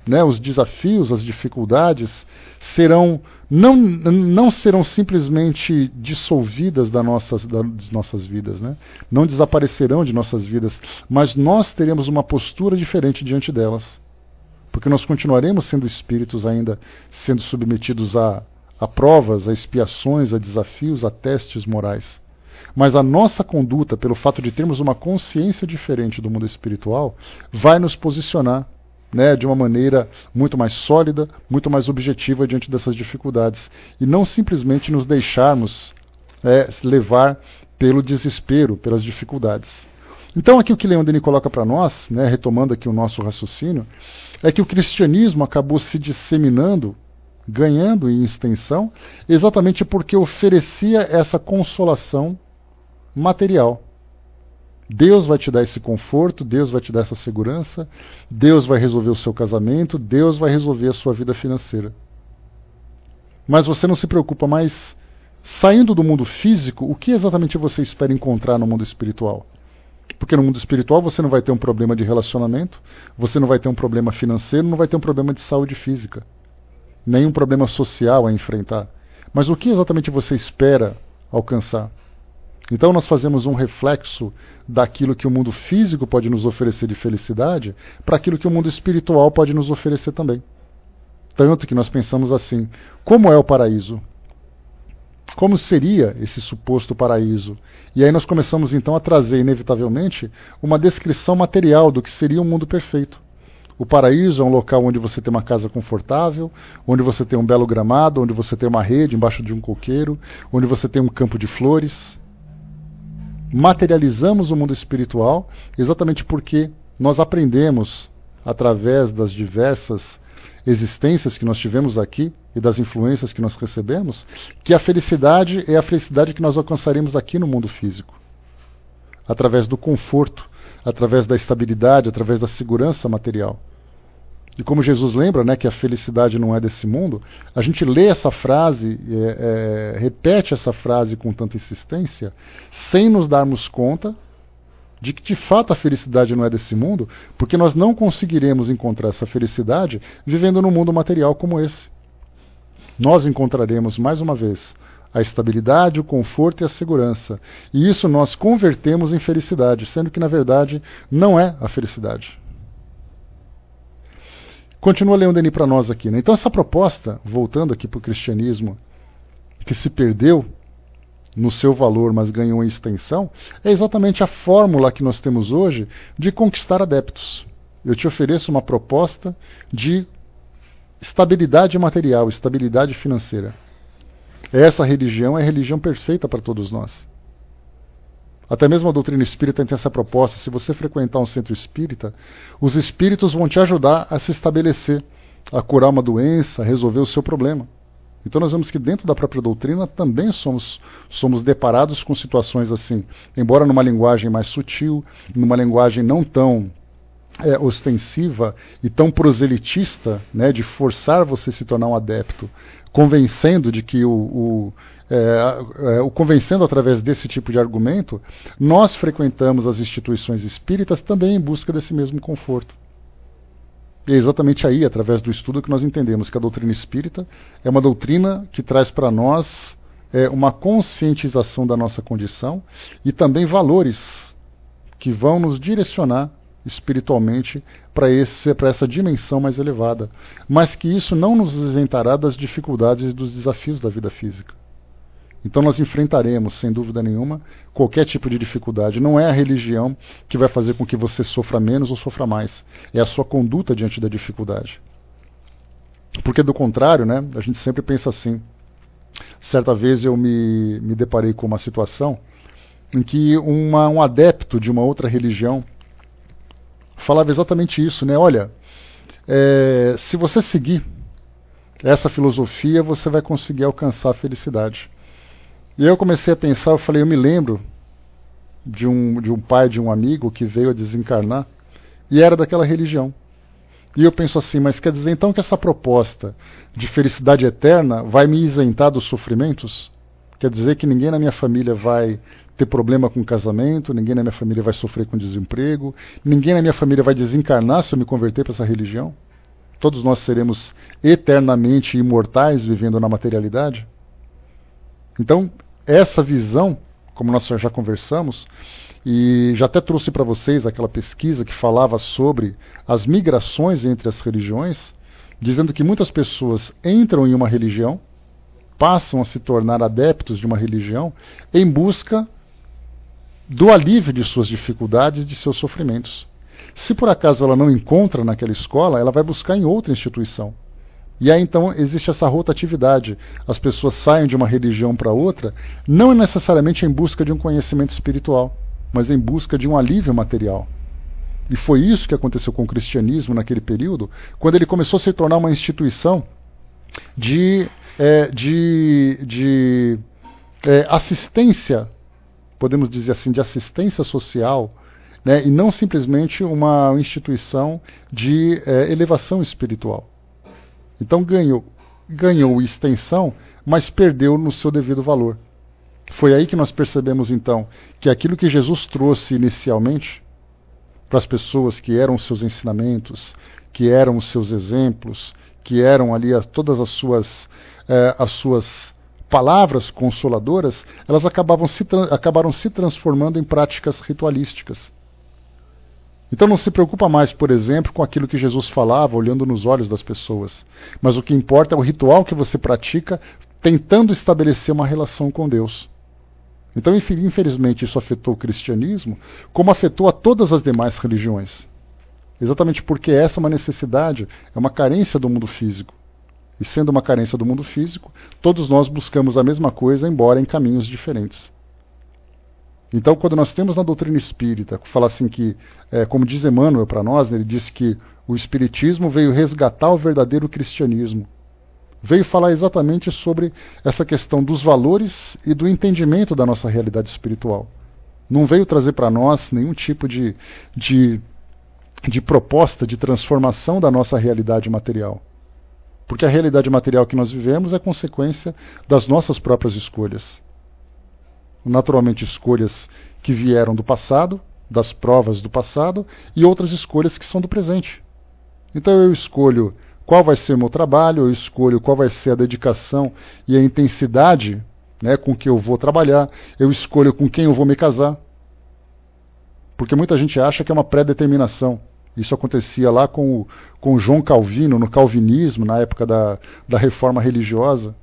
Né? Os desafios, as dificuldades não serão simplesmente dissolvidas das nossas vidas, né? Não desaparecerão de nossas vidas, mas nós teremos uma postura diferente diante delas. Porque nós continuaremos sendo espíritos ainda sendo submetidos a provas, a expiações, a desafios, a testes morais. Mas a nossa conduta, pelo fato de termos uma consciência diferente do mundo espiritual, vai nos posicionar, né, de uma maneira muito mais sólida, muito mais objetiva diante dessas dificuldades. E não simplesmente nos deixarmos levar pelo desespero, pelas dificuldades. Então aqui o que Leon Denis coloca para nós, né, retomando aqui o nosso raciocínio, é que o cristianismo acabou se disseminando, ganhando em extensão, exatamente porque oferecia essa consolação material. Deus vai te dar esse conforto, Deus vai te dar essa segurança, Deus vai resolver o seu casamento, Deus vai resolver a sua vida financeira. Mas você não se preocupa mais, saindo do mundo físico, o que exatamente você espera encontrar no mundo espiritual? Porque no mundo espiritual você não vai ter um problema de relacionamento, você não vai ter um problema financeiro, não vai ter um problema de saúde física, nenhum problema social a enfrentar. Mas o que exatamente você espera alcançar? Então nós fazemos um reflexo daquilo que o mundo físico pode nos oferecer de felicidade para aquilo que o mundo espiritual pode nos oferecer também. Tanto que nós pensamos assim, como é o paraíso? Como seria esse suposto paraíso? E aí nós começamos então a trazer, inevitavelmente, uma descrição material do que seria um mundo perfeito. O paraíso é um local onde você tem uma casa confortável, onde você tem um belo gramado, onde você tem uma rede embaixo de um coqueiro, onde você tem um campo de flores. Materializamos o mundo espiritual exatamente porque nós aprendemos, através das diversas existências que nós tivemos aqui e das influências que nós recebemos, que a felicidade é a felicidade que nós alcançaremos aqui no mundo físico. Através do conforto, através da estabilidade, através da segurança material. E como Jesus lembra, né, que a felicidade não é desse mundo, a gente lê essa frase, repete essa frase com tanta insistência, sem nos darmos conta de que de fato a felicidade não é desse mundo, porque nós não conseguiremos encontrar essa felicidade vivendo num mundo material como esse. Nós encontraremos, mais uma vez, a estabilidade, o conforto e a segurança. E isso nós convertemos em felicidade, sendo que na verdade não é a felicidade. Continua Leon Denis para nós aqui, né? Então essa proposta, voltando aqui para o cristianismo, que se perdeu no seu valor, mas ganhou em extensão, é exatamente a fórmula que nós temos hoje de conquistar adeptos. Eu te ofereço uma proposta de estabilidade material, estabilidade financeira. Essa religião é a religião perfeita para todos nós. Até mesmo a doutrina espírita tem essa proposta. Se você frequentar um centro espírita, os espíritos vão te ajudar a se estabelecer, a curar uma doença, a resolver o seu problema. Então nós vemos que dentro da própria doutrina também somos deparados com situações assim, embora numa linguagem mais sutil, numa linguagem não tão ostensiva e tão proselitista, né, de forçar você a se tornar um adepto, convencendo de que convencendo através desse tipo de argumento, nós frequentamos as instituições espíritas também em busca desse mesmo conforto. E é exatamente aí, através do estudo, que nós entendemos que a doutrina espírita é uma doutrina que traz para nós uma conscientização da nossa condição e também valores que vão nos direcionar espiritualmente para essa dimensão mais elevada, mas que isso não nos isentará das dificuldades e dos desafios da vida física. Então nós enfrentaremos, sem dúvida nenhuma, qualquer tipo de dificuldade. Não é a religião que vai fazer com que você sofra menos ou sofra mais. É a sua conduta diante da dificuldade. Porque do contrário, né, a gente sempre pensa assim. Certa vez eu me deparei com uma situação em que um adepto de uma outra religião falava exatamente isso, né? Olha, se você seguir essa filosofia, você vai conseguir alcançar a felicidade. E aí eu comecei a pensar, eu falei, eu me lembro de um pai de um amigo que veio a desencarnar e era daquela religião. E eu penso assim, mas quer dizer então que essa proposta de felicidade eterna vai me isentar dos sofrimentos? Quer dizer que ninguém na minha família vai ter problema com casamento, ninguém na minha família vai sofrer com desemprego, ninguém na minha família vai desencarnar se eu me converter para essa religião? Todos nós seremos eternamente imortais vivendo na materialidade? Então, essa visão, como nós já conversamos, e já até trouxe para vocês aquela pesquisa que falava sobre as migrações entre as religiões, dizendo que muitas pessoas entram em uma religião, passam a se tornar adeptos de uma religião, em busca do alívio de suas dificuldades, de seus sofrimentos. Se por acaso ela não encontra naquela escola, ela vai buscar em outra instituição. E aí então existe essa rotatividade. As pessoas saem de uma religião para outra, não necessariamente em busca de um conhecimento espiritual, mas em busca de um alívio material. E foi isso que aconteceu com o cristianismo naquele período, quando ele começou a se tornar uma instituição de assistência, podemos dizer assim, de assistência social, né, e não simplesmente uma instituição de elevação espiritual. Então ganhou extensão, mas perdeu no seu devido valor. Foi aí que nós percebemos então que aquilo que Jesus trouxe inicialmente para as pessoas, que eram os seus ensinamentos, que eram os seus exemplos, que eram ali todas as suas palavras consoladoras, elas acabaram se transformando em práticas ritualísticas. Então não se preocupa mais, por exemplo, com aquilo que Jesus falava, olhando nos olhos das pessoas. Mas o que importa é o ritual que você pratica, tentando estabelecer uma relação com Deus. Então, infelizmente, isso afetou o cristianismo, como afetou a todas as demais religiões. Exatamente porque essa é uma necessidade, é uma carência do mundo físico. E sendo uma carência do mundo físico, todos nós buscamos a mesma coisa, embora em caminhos diferentes. Então, quando nós temos na doutrina espírita, fala assim que, como diz Emmanuel para nós, né, ele diz que o espiritismo veio resgatar o verdadeiro cristianismo. Veio falar exatamente sobre essa questão dos valores e do entendimento da nossa realidade espiritual. Não veio trazer para nós nenhum tipo de proposta de transformação da nossa realidade material. Porque a realidade material que nós vivemos é consequência das nossas próprias escolhas. Naturalmente, escolhas que vieram do passado, das provas do passado, e outras escolhas que são do presente. Então eu escolho qual vai ser o meu trabalho, eu escolho qual vai ser a dedicação e a intensidade, né, com que eu vou trabalhar, eu escolho com quem eu vou me casar. Porque muita gente acha que é uma pré-determinação. Isso acontecia lá com João Calvino, no calvinismo, na época da reforma religiosa.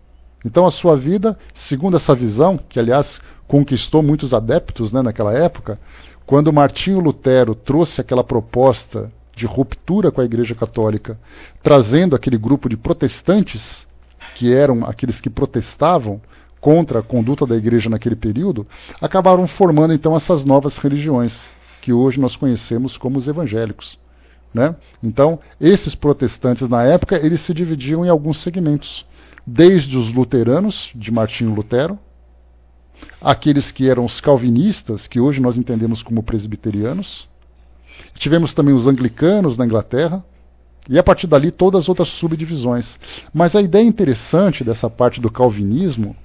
Então a sua vida, segundo essa visão, que aliás conquistou muitos adeptos, né, naquela época, quando Martinho Lutero trouxe aquela proposta de ruptura com a Igreja Católica, trazendo aquele grupo de protestantes, que eram aqueles que protestavam contra a conduta da Igreja naquele período, acabaram formando então essas novas religiões, que hoje nós conhecemos como os evangélicos, né? Então, esses protestantes na época, eles se dividiam em alguns segmentos. desde os luteranos, de Martinho Lutero, aqueles que eram os calvinistas, que hoje nós entendemos como presbiterianos. Tivemos também os anglicanos na Inglaterra, e a partir dali todas as outras subdivisões. Mas a ideia interessante dessa parte do calvinismo,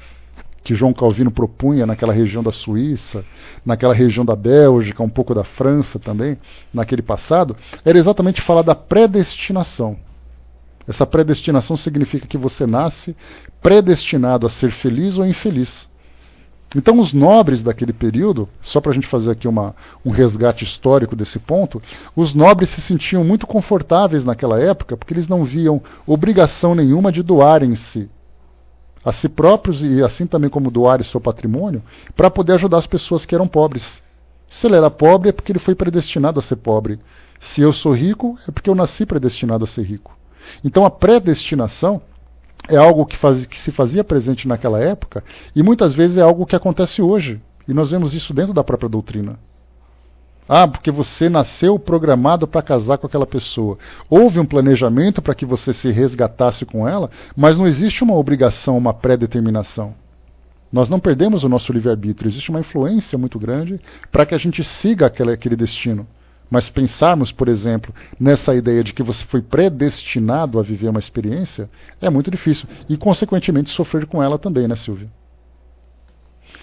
que João Calvino propunha naquela região da Suíça, naquela região da Bélgica, um pouco da França também, naquele passado, era exatamente falar da predestinação. Essa predestinação significa que você nasce predestinado a ser feliz ou infeliz. Então os nobres daquele período, só para a gente fazer aqui um resgate histórico desse ponto, os nobres se sentiam muito confortáveis naquela época porque eles não viam obrigação nenhuma de doarem-se a si próprios e assim também como doarem seu patrimônio para poder ajudar as pessoas que eram pobres. Se ele era pobre é porque ele foi predestinado a ser pobre. Se eu sou rico é porque eu nasci predestinado a ser rico. Então a predestinação é algo que se fazia presente naquela época e muitas vezes é algo que acontece hoje. E nós vemos isso dentro da própria doutrina. Ah, porque você nasceu programado para casar com aquela pessoa. Houve um planejamento para que você se resgatasse com ela, mas não existe uma obrigação, uma pré-determinação. Nós não perdemos o nosso livre-arbítrio. Existe uma influência muito grande para que a gente siga aquele destino. Mas pensarmos, por exemplo, nessa ideia de que você foi predestinado a viver uma experiência, é muito difícil. E, consequentemente, sofrer com ela também, né, Silvia?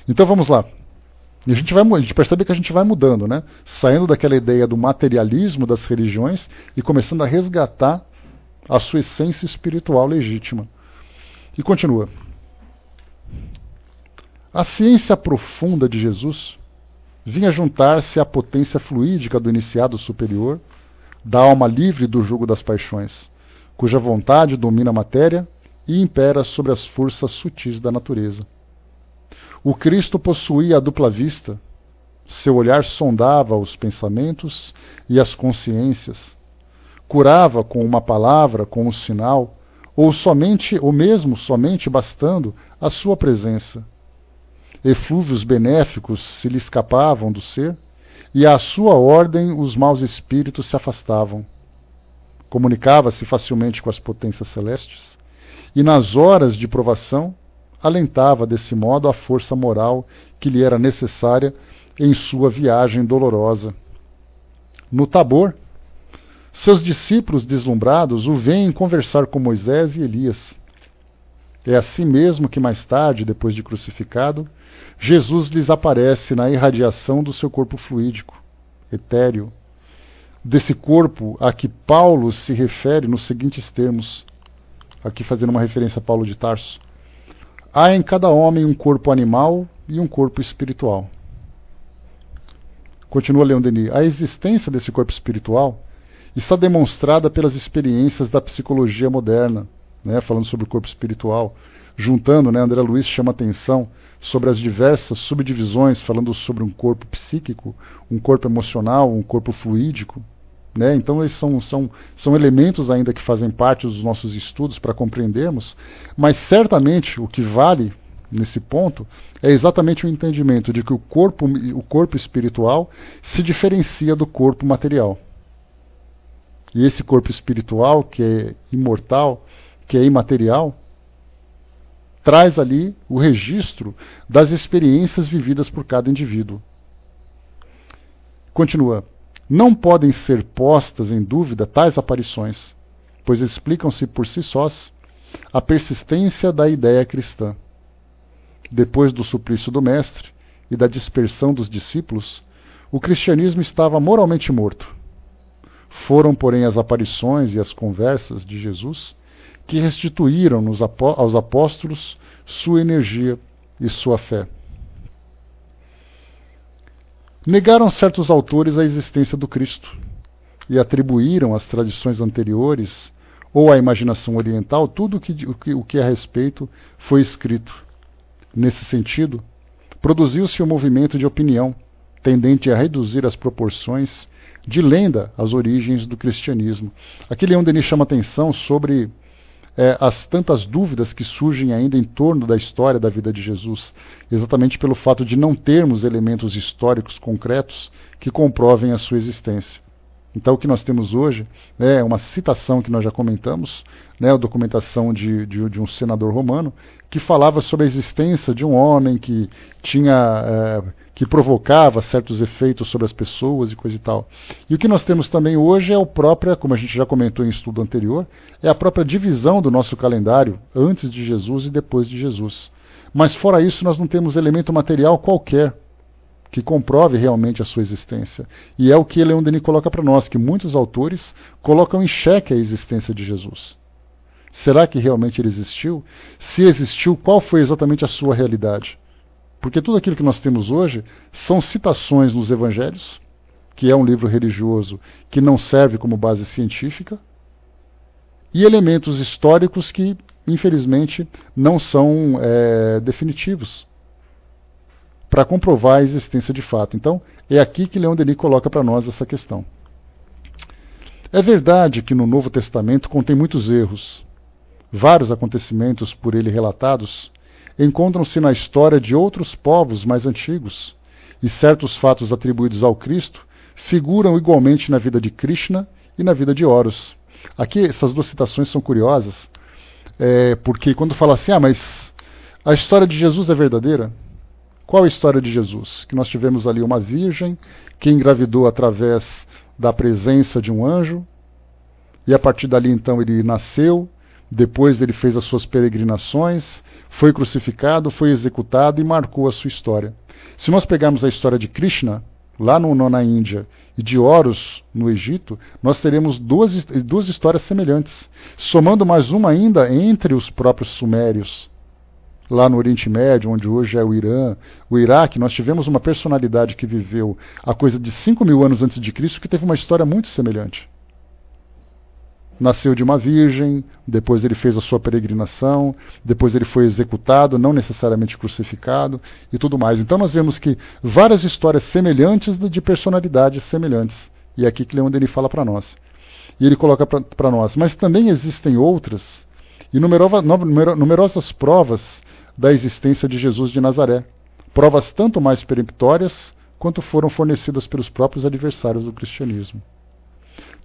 Então, vamos lá. E a gente percebe que a gente vai mudando, né? Saindo daquela ideia do materialismo das religiões e começando a resgatar a sua essência espiritual legítima. E continua. A ciência profunda de Jesus vinha juntar-se à potência fluídica do iniciado superior, da alma livre do jugo das paixões, cuja vontade domina a matéria e impera sobre as forças sutis da natureza. O Cristo possuía a dupla vista, seu olhar sondava os pensamentos e as consciências, curava com uma palavra, com um sinal, ou mesmo somente bastando a sua presença. Eflúvios benéficos se lhe escapavam do ser, e à sua ordem os maus espíritos se afastavam. Comunicava-se facilmente com as potências celestes, e nas horas de provação alentava desse modo a força moral que lhe era necessária em sua viagem dolorosa. No Tabor, seus discípulos deslumbrados o veem conversar com Moisés e Elias. É assim mesmo que mais tarde, depois de crucificado, Jesus lhes aparece na irradiação do seu corpo fluídico, etéreo, desse corpo a que Paulo se refere nos seguintes termos, aqui fazendo uma referência a Paulo de Tarso. Há em cada homem um corpo animal e um corpo espiritual. Continua Leon Denis. A existência desse corpo espiritual está demonstrada pelas experiências da psicologia moderna, né, falando sobre o corpo espiritual, juntando, né, André Luiz chama atenção sobre as diversas subdivisões, falando sobre um corpo psíquico, um corpo emocional, um corpo fluídico. Né? Então, eles são elementos ainda que fazem parte dos nossos estudos para compreendermos, mas certamente o que vale nesse ponto é exatamente o entendimento de que o corpo espiritual se diferencia do corpo material. E esse corpo espiritual, que é imortal, que é imaterial, traz ali o registro das experiências vividas por cada indivíduo. Continua. Não podem ser postas em dúvida tais aparições, pois explicam-se por si sós a persistência da ideia cristã. Depois do suplício do Mestre e da dispersão dos discípulos, o cristianismo estava moralmente morto. Foram, porém, as aparições e as conversas de Jesus que restituíram aos apóstolos sua energia e sua fé. Negaram certos autores a existência do Cristo e atribuíram às tradições anteriores ou à imaginação oriental tudo o que a respeito foi escrito. Nesse sentido, produziu-se um movimento de opinião tendente a reduzir as proporções de lenda às origens do cristianismo. Aqui Leon Denis chama atenção sobre as tantas dúvidas que surgem ainda em torno da história da vida de Jesus, exatamente pelo fato de não termos elementos históricos concretos que comprovem a sua existência. Então o que nós temos hoje é uma citação que nós já comentamos, né, a documentação de um senador romano, que falava sobre a existência de um homem que que provocava certos efeitos sobre as pessoas e coisa e tal. E o que nós temos também hoje é como a gente já comentou em estudo anterior, é a própria divisão do nosso calendário antes de Jesus e depois de Jesus. Mas fora isso nós não temos elemento material qualquer que comprove realmente a sua existência. E é o que Leon Denis coloca para nós, que muitos autores colocam em xeque a existência de Jesus. Será que realmente ele existiu? Se existiu, qual foi exatamente a sua realidade? Porque tudo aquilo que nós temos hoje são citações nos evangelhos, que é um livro religioso que não serve como base científica, e elementos históricos que, infelizmente, não são definitivos para comprovar a existência de fato. Então, é aqui que Leon Denis coloca para nós essa questão. É verdade que no Novo Testamento contém muitos erros. Vários acontecimentos por ele relatados encontram-se na história de outros povos mais antigos, e certos fatos atribuídos ao Cristo figuram igualmente na vida de Krishna e na vida de Horus. Aqui, essas duas citações são curiosas, porque quando fala assim, mas a história de Jesus é verdadeira? Qual a história de Jesus? Que nós tivemos ali uma virgem que engravidou através da presença de um anjo, e a partir dali então ele nasceu, depois ele fez as suas peregrinações, foi crucificado, foi executado e marcou a sua história. Se nós pegarmos a história de Krishna, lá na Índia, e de Horus, no Egito, nós teremos duas histórias semelhantes, somando mais uma ainda entre os próprios sumérios. Lá no Oriente Médio, onde hoje é o Irã, o Iraque, nós tivemos uma personalidade que viveu a coisa de 5.000 anos antes de Cristo, que teve uma história muito semelhante. Nasceu de uma virgem, depois ele fez a sua peregrinação, depois ele foi executado, não necessariamente crucificado e tudo mais. Então nós vemos que várias histórias semelhantes de personalidades semelhantes. E é aqui que Leon Denis fala para nós. E ele coloca para nós. Mas também existem outras e numerosas provas da existência de Jesus de Nazaré. Provas tanto mais peremptórias quanto foram fornecidas pelos próprios adversários do cristianismo.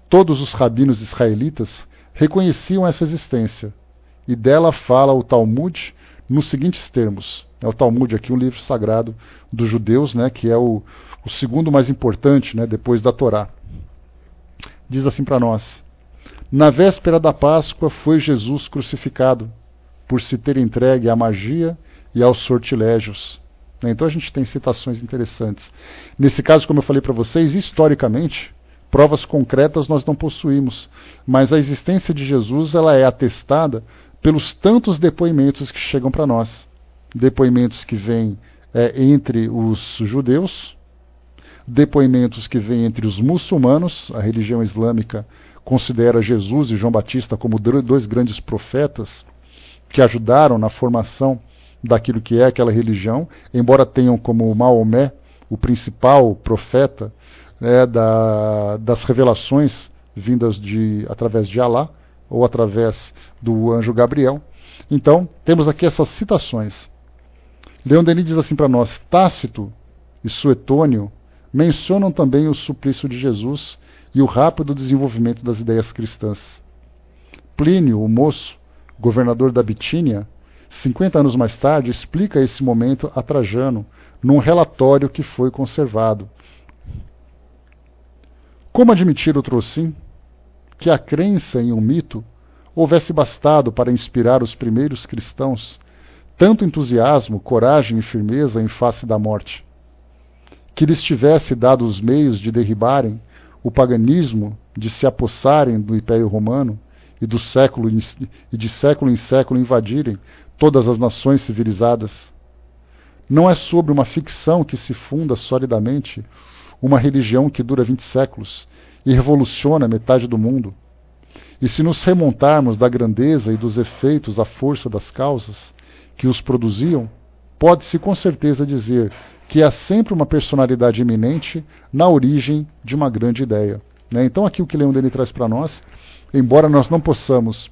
Todos os rabinos israelitas reconheciam essa existência, e dela fala o Talmud nos seguintes termos. O Talmud aqui, um livro sagrado dos judeus, né, que é o segundo mais importante, né, depois da Torá. Diz assim para nós: na véspera da Páscoa foi Jesus crucificado, por se ter entregue à magia e aos sortilégios. Então a gente tem citações interessantes. Nesse caso, como eu falei para vocês, historicamente, provas concretas nós não possuímos, mas a existência de Jesus ela é atestada pelos tantos depoimentos que chegam para nós. Depoimentos que vêm entre os judeus, depoimentos que vêm entre os muçulmanos. A religião islâmica considera Jesus e João Batista como dois grandes profetas que ajudaram na formação daquilo que é aquela religião, embora tenham como Maomé o principal profeta das revelações vindas através de Alá, ou através do anjo Gabriel. Então, temos aqui essas citações. Leon Denis diz assim para nós: Tácito e Suetônio mencionam também o suplício de Jesus e o rápido desenvolvimento das ideias cristãs. Plínio, o moço, governador da Bitínia, 50 anos mais tarde, explica esse momento a Trajano, num relatório que foi conservado. Como admitir o Trocim que a crença em um mito houvesse bastado para inspirar os primeiros cristãos tanto entusiasmo, coragem e firmeza em face da morte? Que lhes tivesse dado os meios de derribarem o paganismo, de se apossarem do Império Romano e de século em século invadirem todas as nações civilizadas? Não é sobre uma ficção que se funda solidamente uma religião que dura 20 séculos e revoluciona metade do mundo. E se nos remontarmos da grandeza e dos efeitos à força das causas que os produziam, pode-se com certeza dizer que há sempre uma personalidade eminente na origem de uma grande ideia. Então aqui o que Leon Denis traz para nós, embora nós não possamos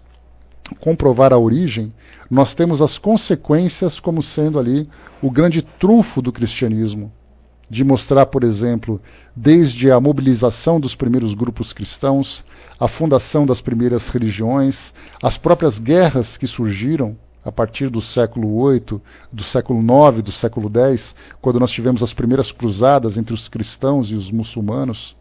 comprovar a origem, nós temos as consequências como sendo ali o grande trunfo do cristianismo. de mostrar, por exemplo, desde a mobilização dos primeiros grupos cristãos, a fundação das primeiras religiões, as próprias guerras que surgiram a partir do século VIII, do século IX, do século X, quando nós tivemos as primeiras cruzadas entre os cristãos e os muçulmanos.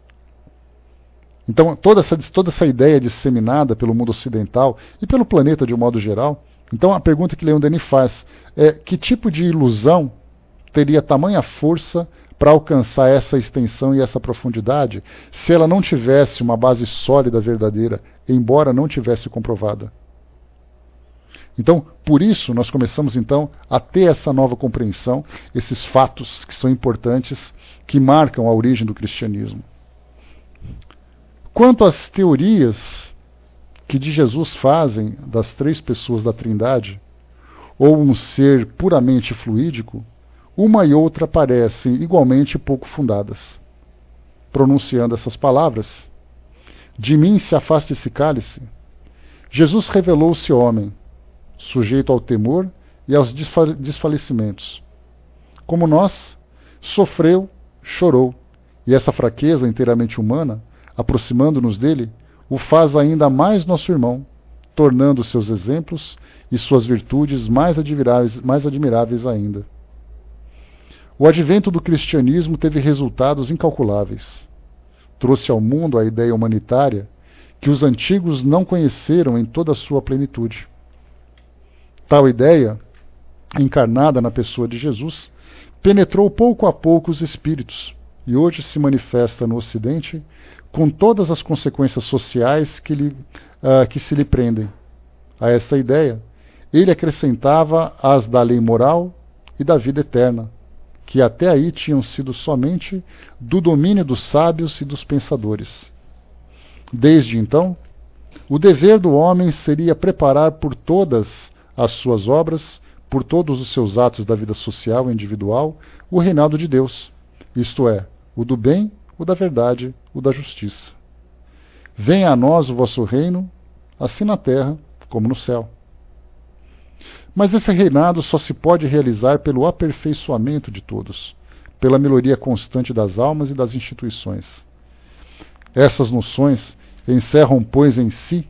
Então, toda essa ideia disseminada pelo mundo ocidental e pelo planeta de um modo geral. Então, a pergunta que Leon Denis faz é: que tipo de ilusão teria tamanha força para alcançar essa extensão e essa profundidade se ela não tivesse uma base sólida, verdadeira, embora não tivesse comprovada? Então, por isso, nós começamos então a ter essa nova compreensão, esses fatos que são importantes, que marcam a origem do cristianismo. Quanto às teorias que de Jesus fazem das três pessoas da Trindade, ou um ser puramente fluídico, uma e outra parecem igualmente pouco fundadas. Pronunciando essas palavras: de mim se afaste esse cálice, Jesus revelou-se homem, sujeito ao temor e aos desfalecimentos. Como nós, sofreu, chorou, e essa fraqueza inteiramente humana, aproximando-nos dele, o faz ainda mais nosso irmão, tornando seus exemplos e suas virtudes mais admiráveis ainda. O advento do cristianismo teve resultados incalculáveis. Trouxe ao mundo a ideia humanitária que os antigos não conheceram em toda a sua plenitude. Tal ideia, encarnada na pessoa de Jesus, penetrou pouco a pouco os espíritos e hoje se manifesta no Ocidente com todas as consequências sociais que se lhe prendem. A esta ideia, ele acrescentava as da lei moral e da vida eterna, que até aí tinham sido somente do domínio dos sábios e dos pensadores. Desde então, o dever do homem seria preparar por todas as suas obras, por todos os seus atos da vida social e individual, o reinado de Deus, isto é, o do bem, o da verdade, o da justiça. Venha a nós o vosso reino, assim na terra como no céu. Mas esse reinado só se pode realizar pelo aperfeiçoamento de todos, pela melhoria constante das almas e das instituições. Essas noções encerram, pois, em si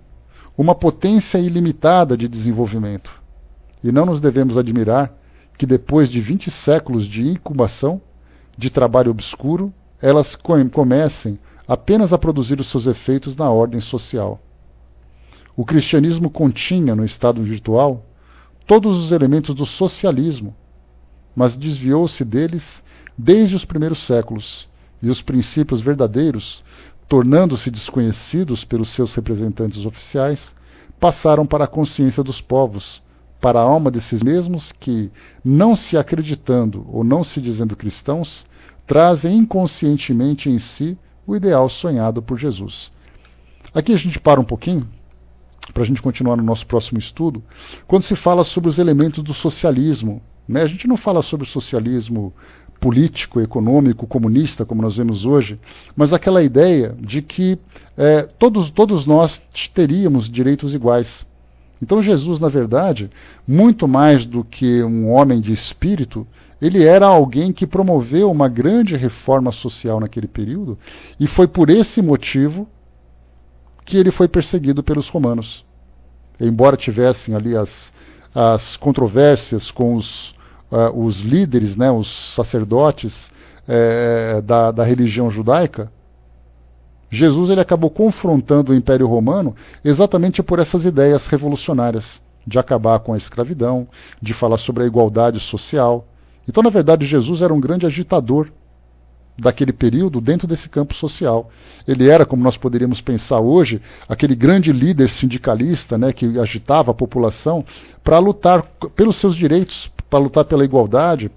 uma potência ilimitada de desenvolvimento, e não nos devemos admirar que depois de 20 séculos de incubação, de trabalho obscuro, elas comecem apenas a produzir os seus efeitos na ordem social. O cristianismo continha, no estado virtual, todos os elementos do socialismo, mas desviou-se deles desde os primeiros séculos, e os princípios verdadeiros, tornando-se desconhecidos pelos seus representantes oficiais, passaram para a consciência dos povos, para a alma desses mesmos que, não se acreditando ou não se dizendo cristãos, trazem inconscientemente em si o ideal sonhado por Jesus. Aqui a gente para um pouquinho, para a gente continuar no nosso próximo estudo, quando se fala sobre os elementos do socialismo. A gente não fala sobre o socialismo político, econômico, comunista, como nós vemos hoje, mas aquela ideia de que todos nós teríamos direitos iguais. Então Jesus, na verdade, muito mais do que um homem de espírito, ele era alguém que promoveu uma grande reforma social naquele período, e foi por esse motivo que ele foi perseguido pelos romanos. Embora tivessem ali as controvérsias com os líderes, né, os sacerdotes da religião judaica, Jesus ele acabou confrontando o Império Romano exatamente por essas ideias revolucionárias, de acabar com a escravidão, de falar sobre a igualdade social. Então, na verdade, Jesus era um grande agitador daquele período dentro desse campo social. Ele era, como nós poderíamos pensar hoje, aquele grande líder sindicalista, né, que agitava a população para lutar pelos seus direitos, para lutar pela igualdade,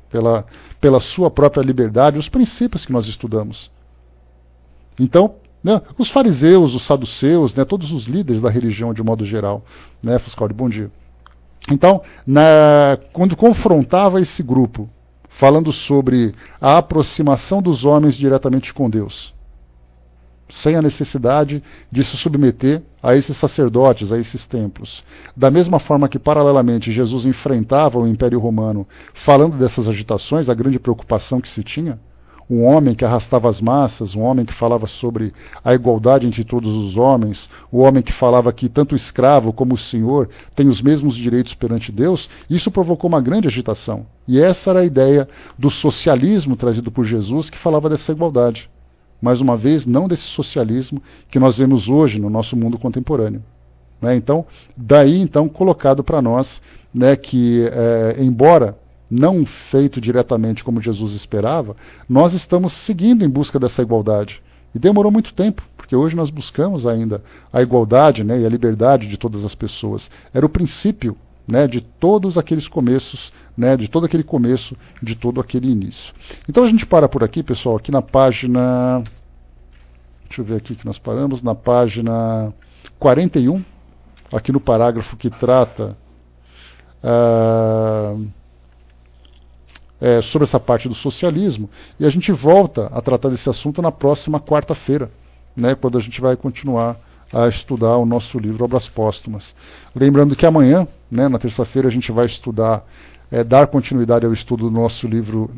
pela sua própria liberdade, os princípios que nós estudamos. Então, né, os fariseus, os saduceus, né, todos os líderes da religião de modo geral. Né, Fuscaldi, bom dia. Então, quando confrontava esse grupo, falando sobre a aproximação dos homens diretamente com Deus, sem a necessidade de se submeter a esses sacerdotes, a esses templos. Da mesma forma que, paralelamente, Jesus enfrentava o Império Romano, falando dessas agitações, da grande preocupação que se tinha, um homem que arrastava as massas, um homem que falava sobre a igualdade entre todos os homens, o homem que falava que tanto o escravo como o senhor têm os mesmos direitos perante Deus, isso provocou uma grande agitação. E essa era a ideia do socialismo trazido por Jesus, que falava dessa igualdade. Mais uma vez, não desse socialismo que nós vemos hoje no nosso mundo contemporâneo. Né? Então, daí então colocado para nós, né, que embora não feito diretamente como Jesus esperava, nós estamos seguindo em busca dessa igualdade. E demorou muito tempo, porque hoje nós buscamos ainda a igualdade, né, e a liberdade de todas as pessoas. Era o princípio, né, de todos aqueles começos, né, de todo aquele começo, de todo aquele início. Então a gente para por aqui, pessoal, aqui na página... Deixa eu ver aqui que nós paramos, na página 41, aqui no parágrafo que trata... sobre essa parte do socialismo, e a gente volta a tratar desse assunto na próxima quarta-feira, né, quando a gente vai continuar a estudar o nosso livro Obras Póstumas. Lembrando que amanhã, né, na terça-feira, a gente vai estudar, dar continuidade ao estudo do nosso livro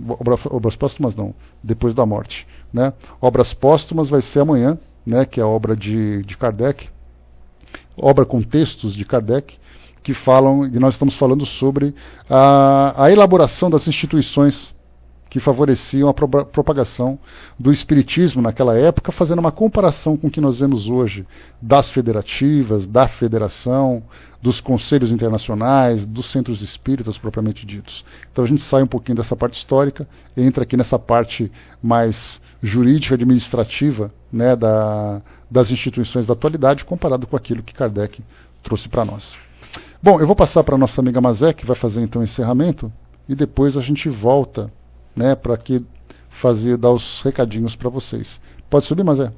Obras Póstumas, não, Depois da Morte. Né? Obras Póstumas vai ser amanhã, né, que é a obra de Kardec, obra com textos de Kardec, que falam, e nós estamos falando sobre a elaboração das instituições que favoreciam a propagação do espiritismo naquela época, fazendo uma comparação com o que nós vemos hoje das federativas, da federação, dos conselhos internacionais, dos centros espíritas propriamente ditos. Então a gente sai um pouquinho dessa parte histórica, entra aqui nessa parte mais jurídica, administrativa, né, das instituições da atualidade, comparado com aquilo que Kardec trouxe para nós. Bom, eu vou passar para a nossa amiga Mazé, que vai fazer então o encerramento, e depois a gente volta, né, para dar os recadinhos para vocês. Pode subir, Mazé?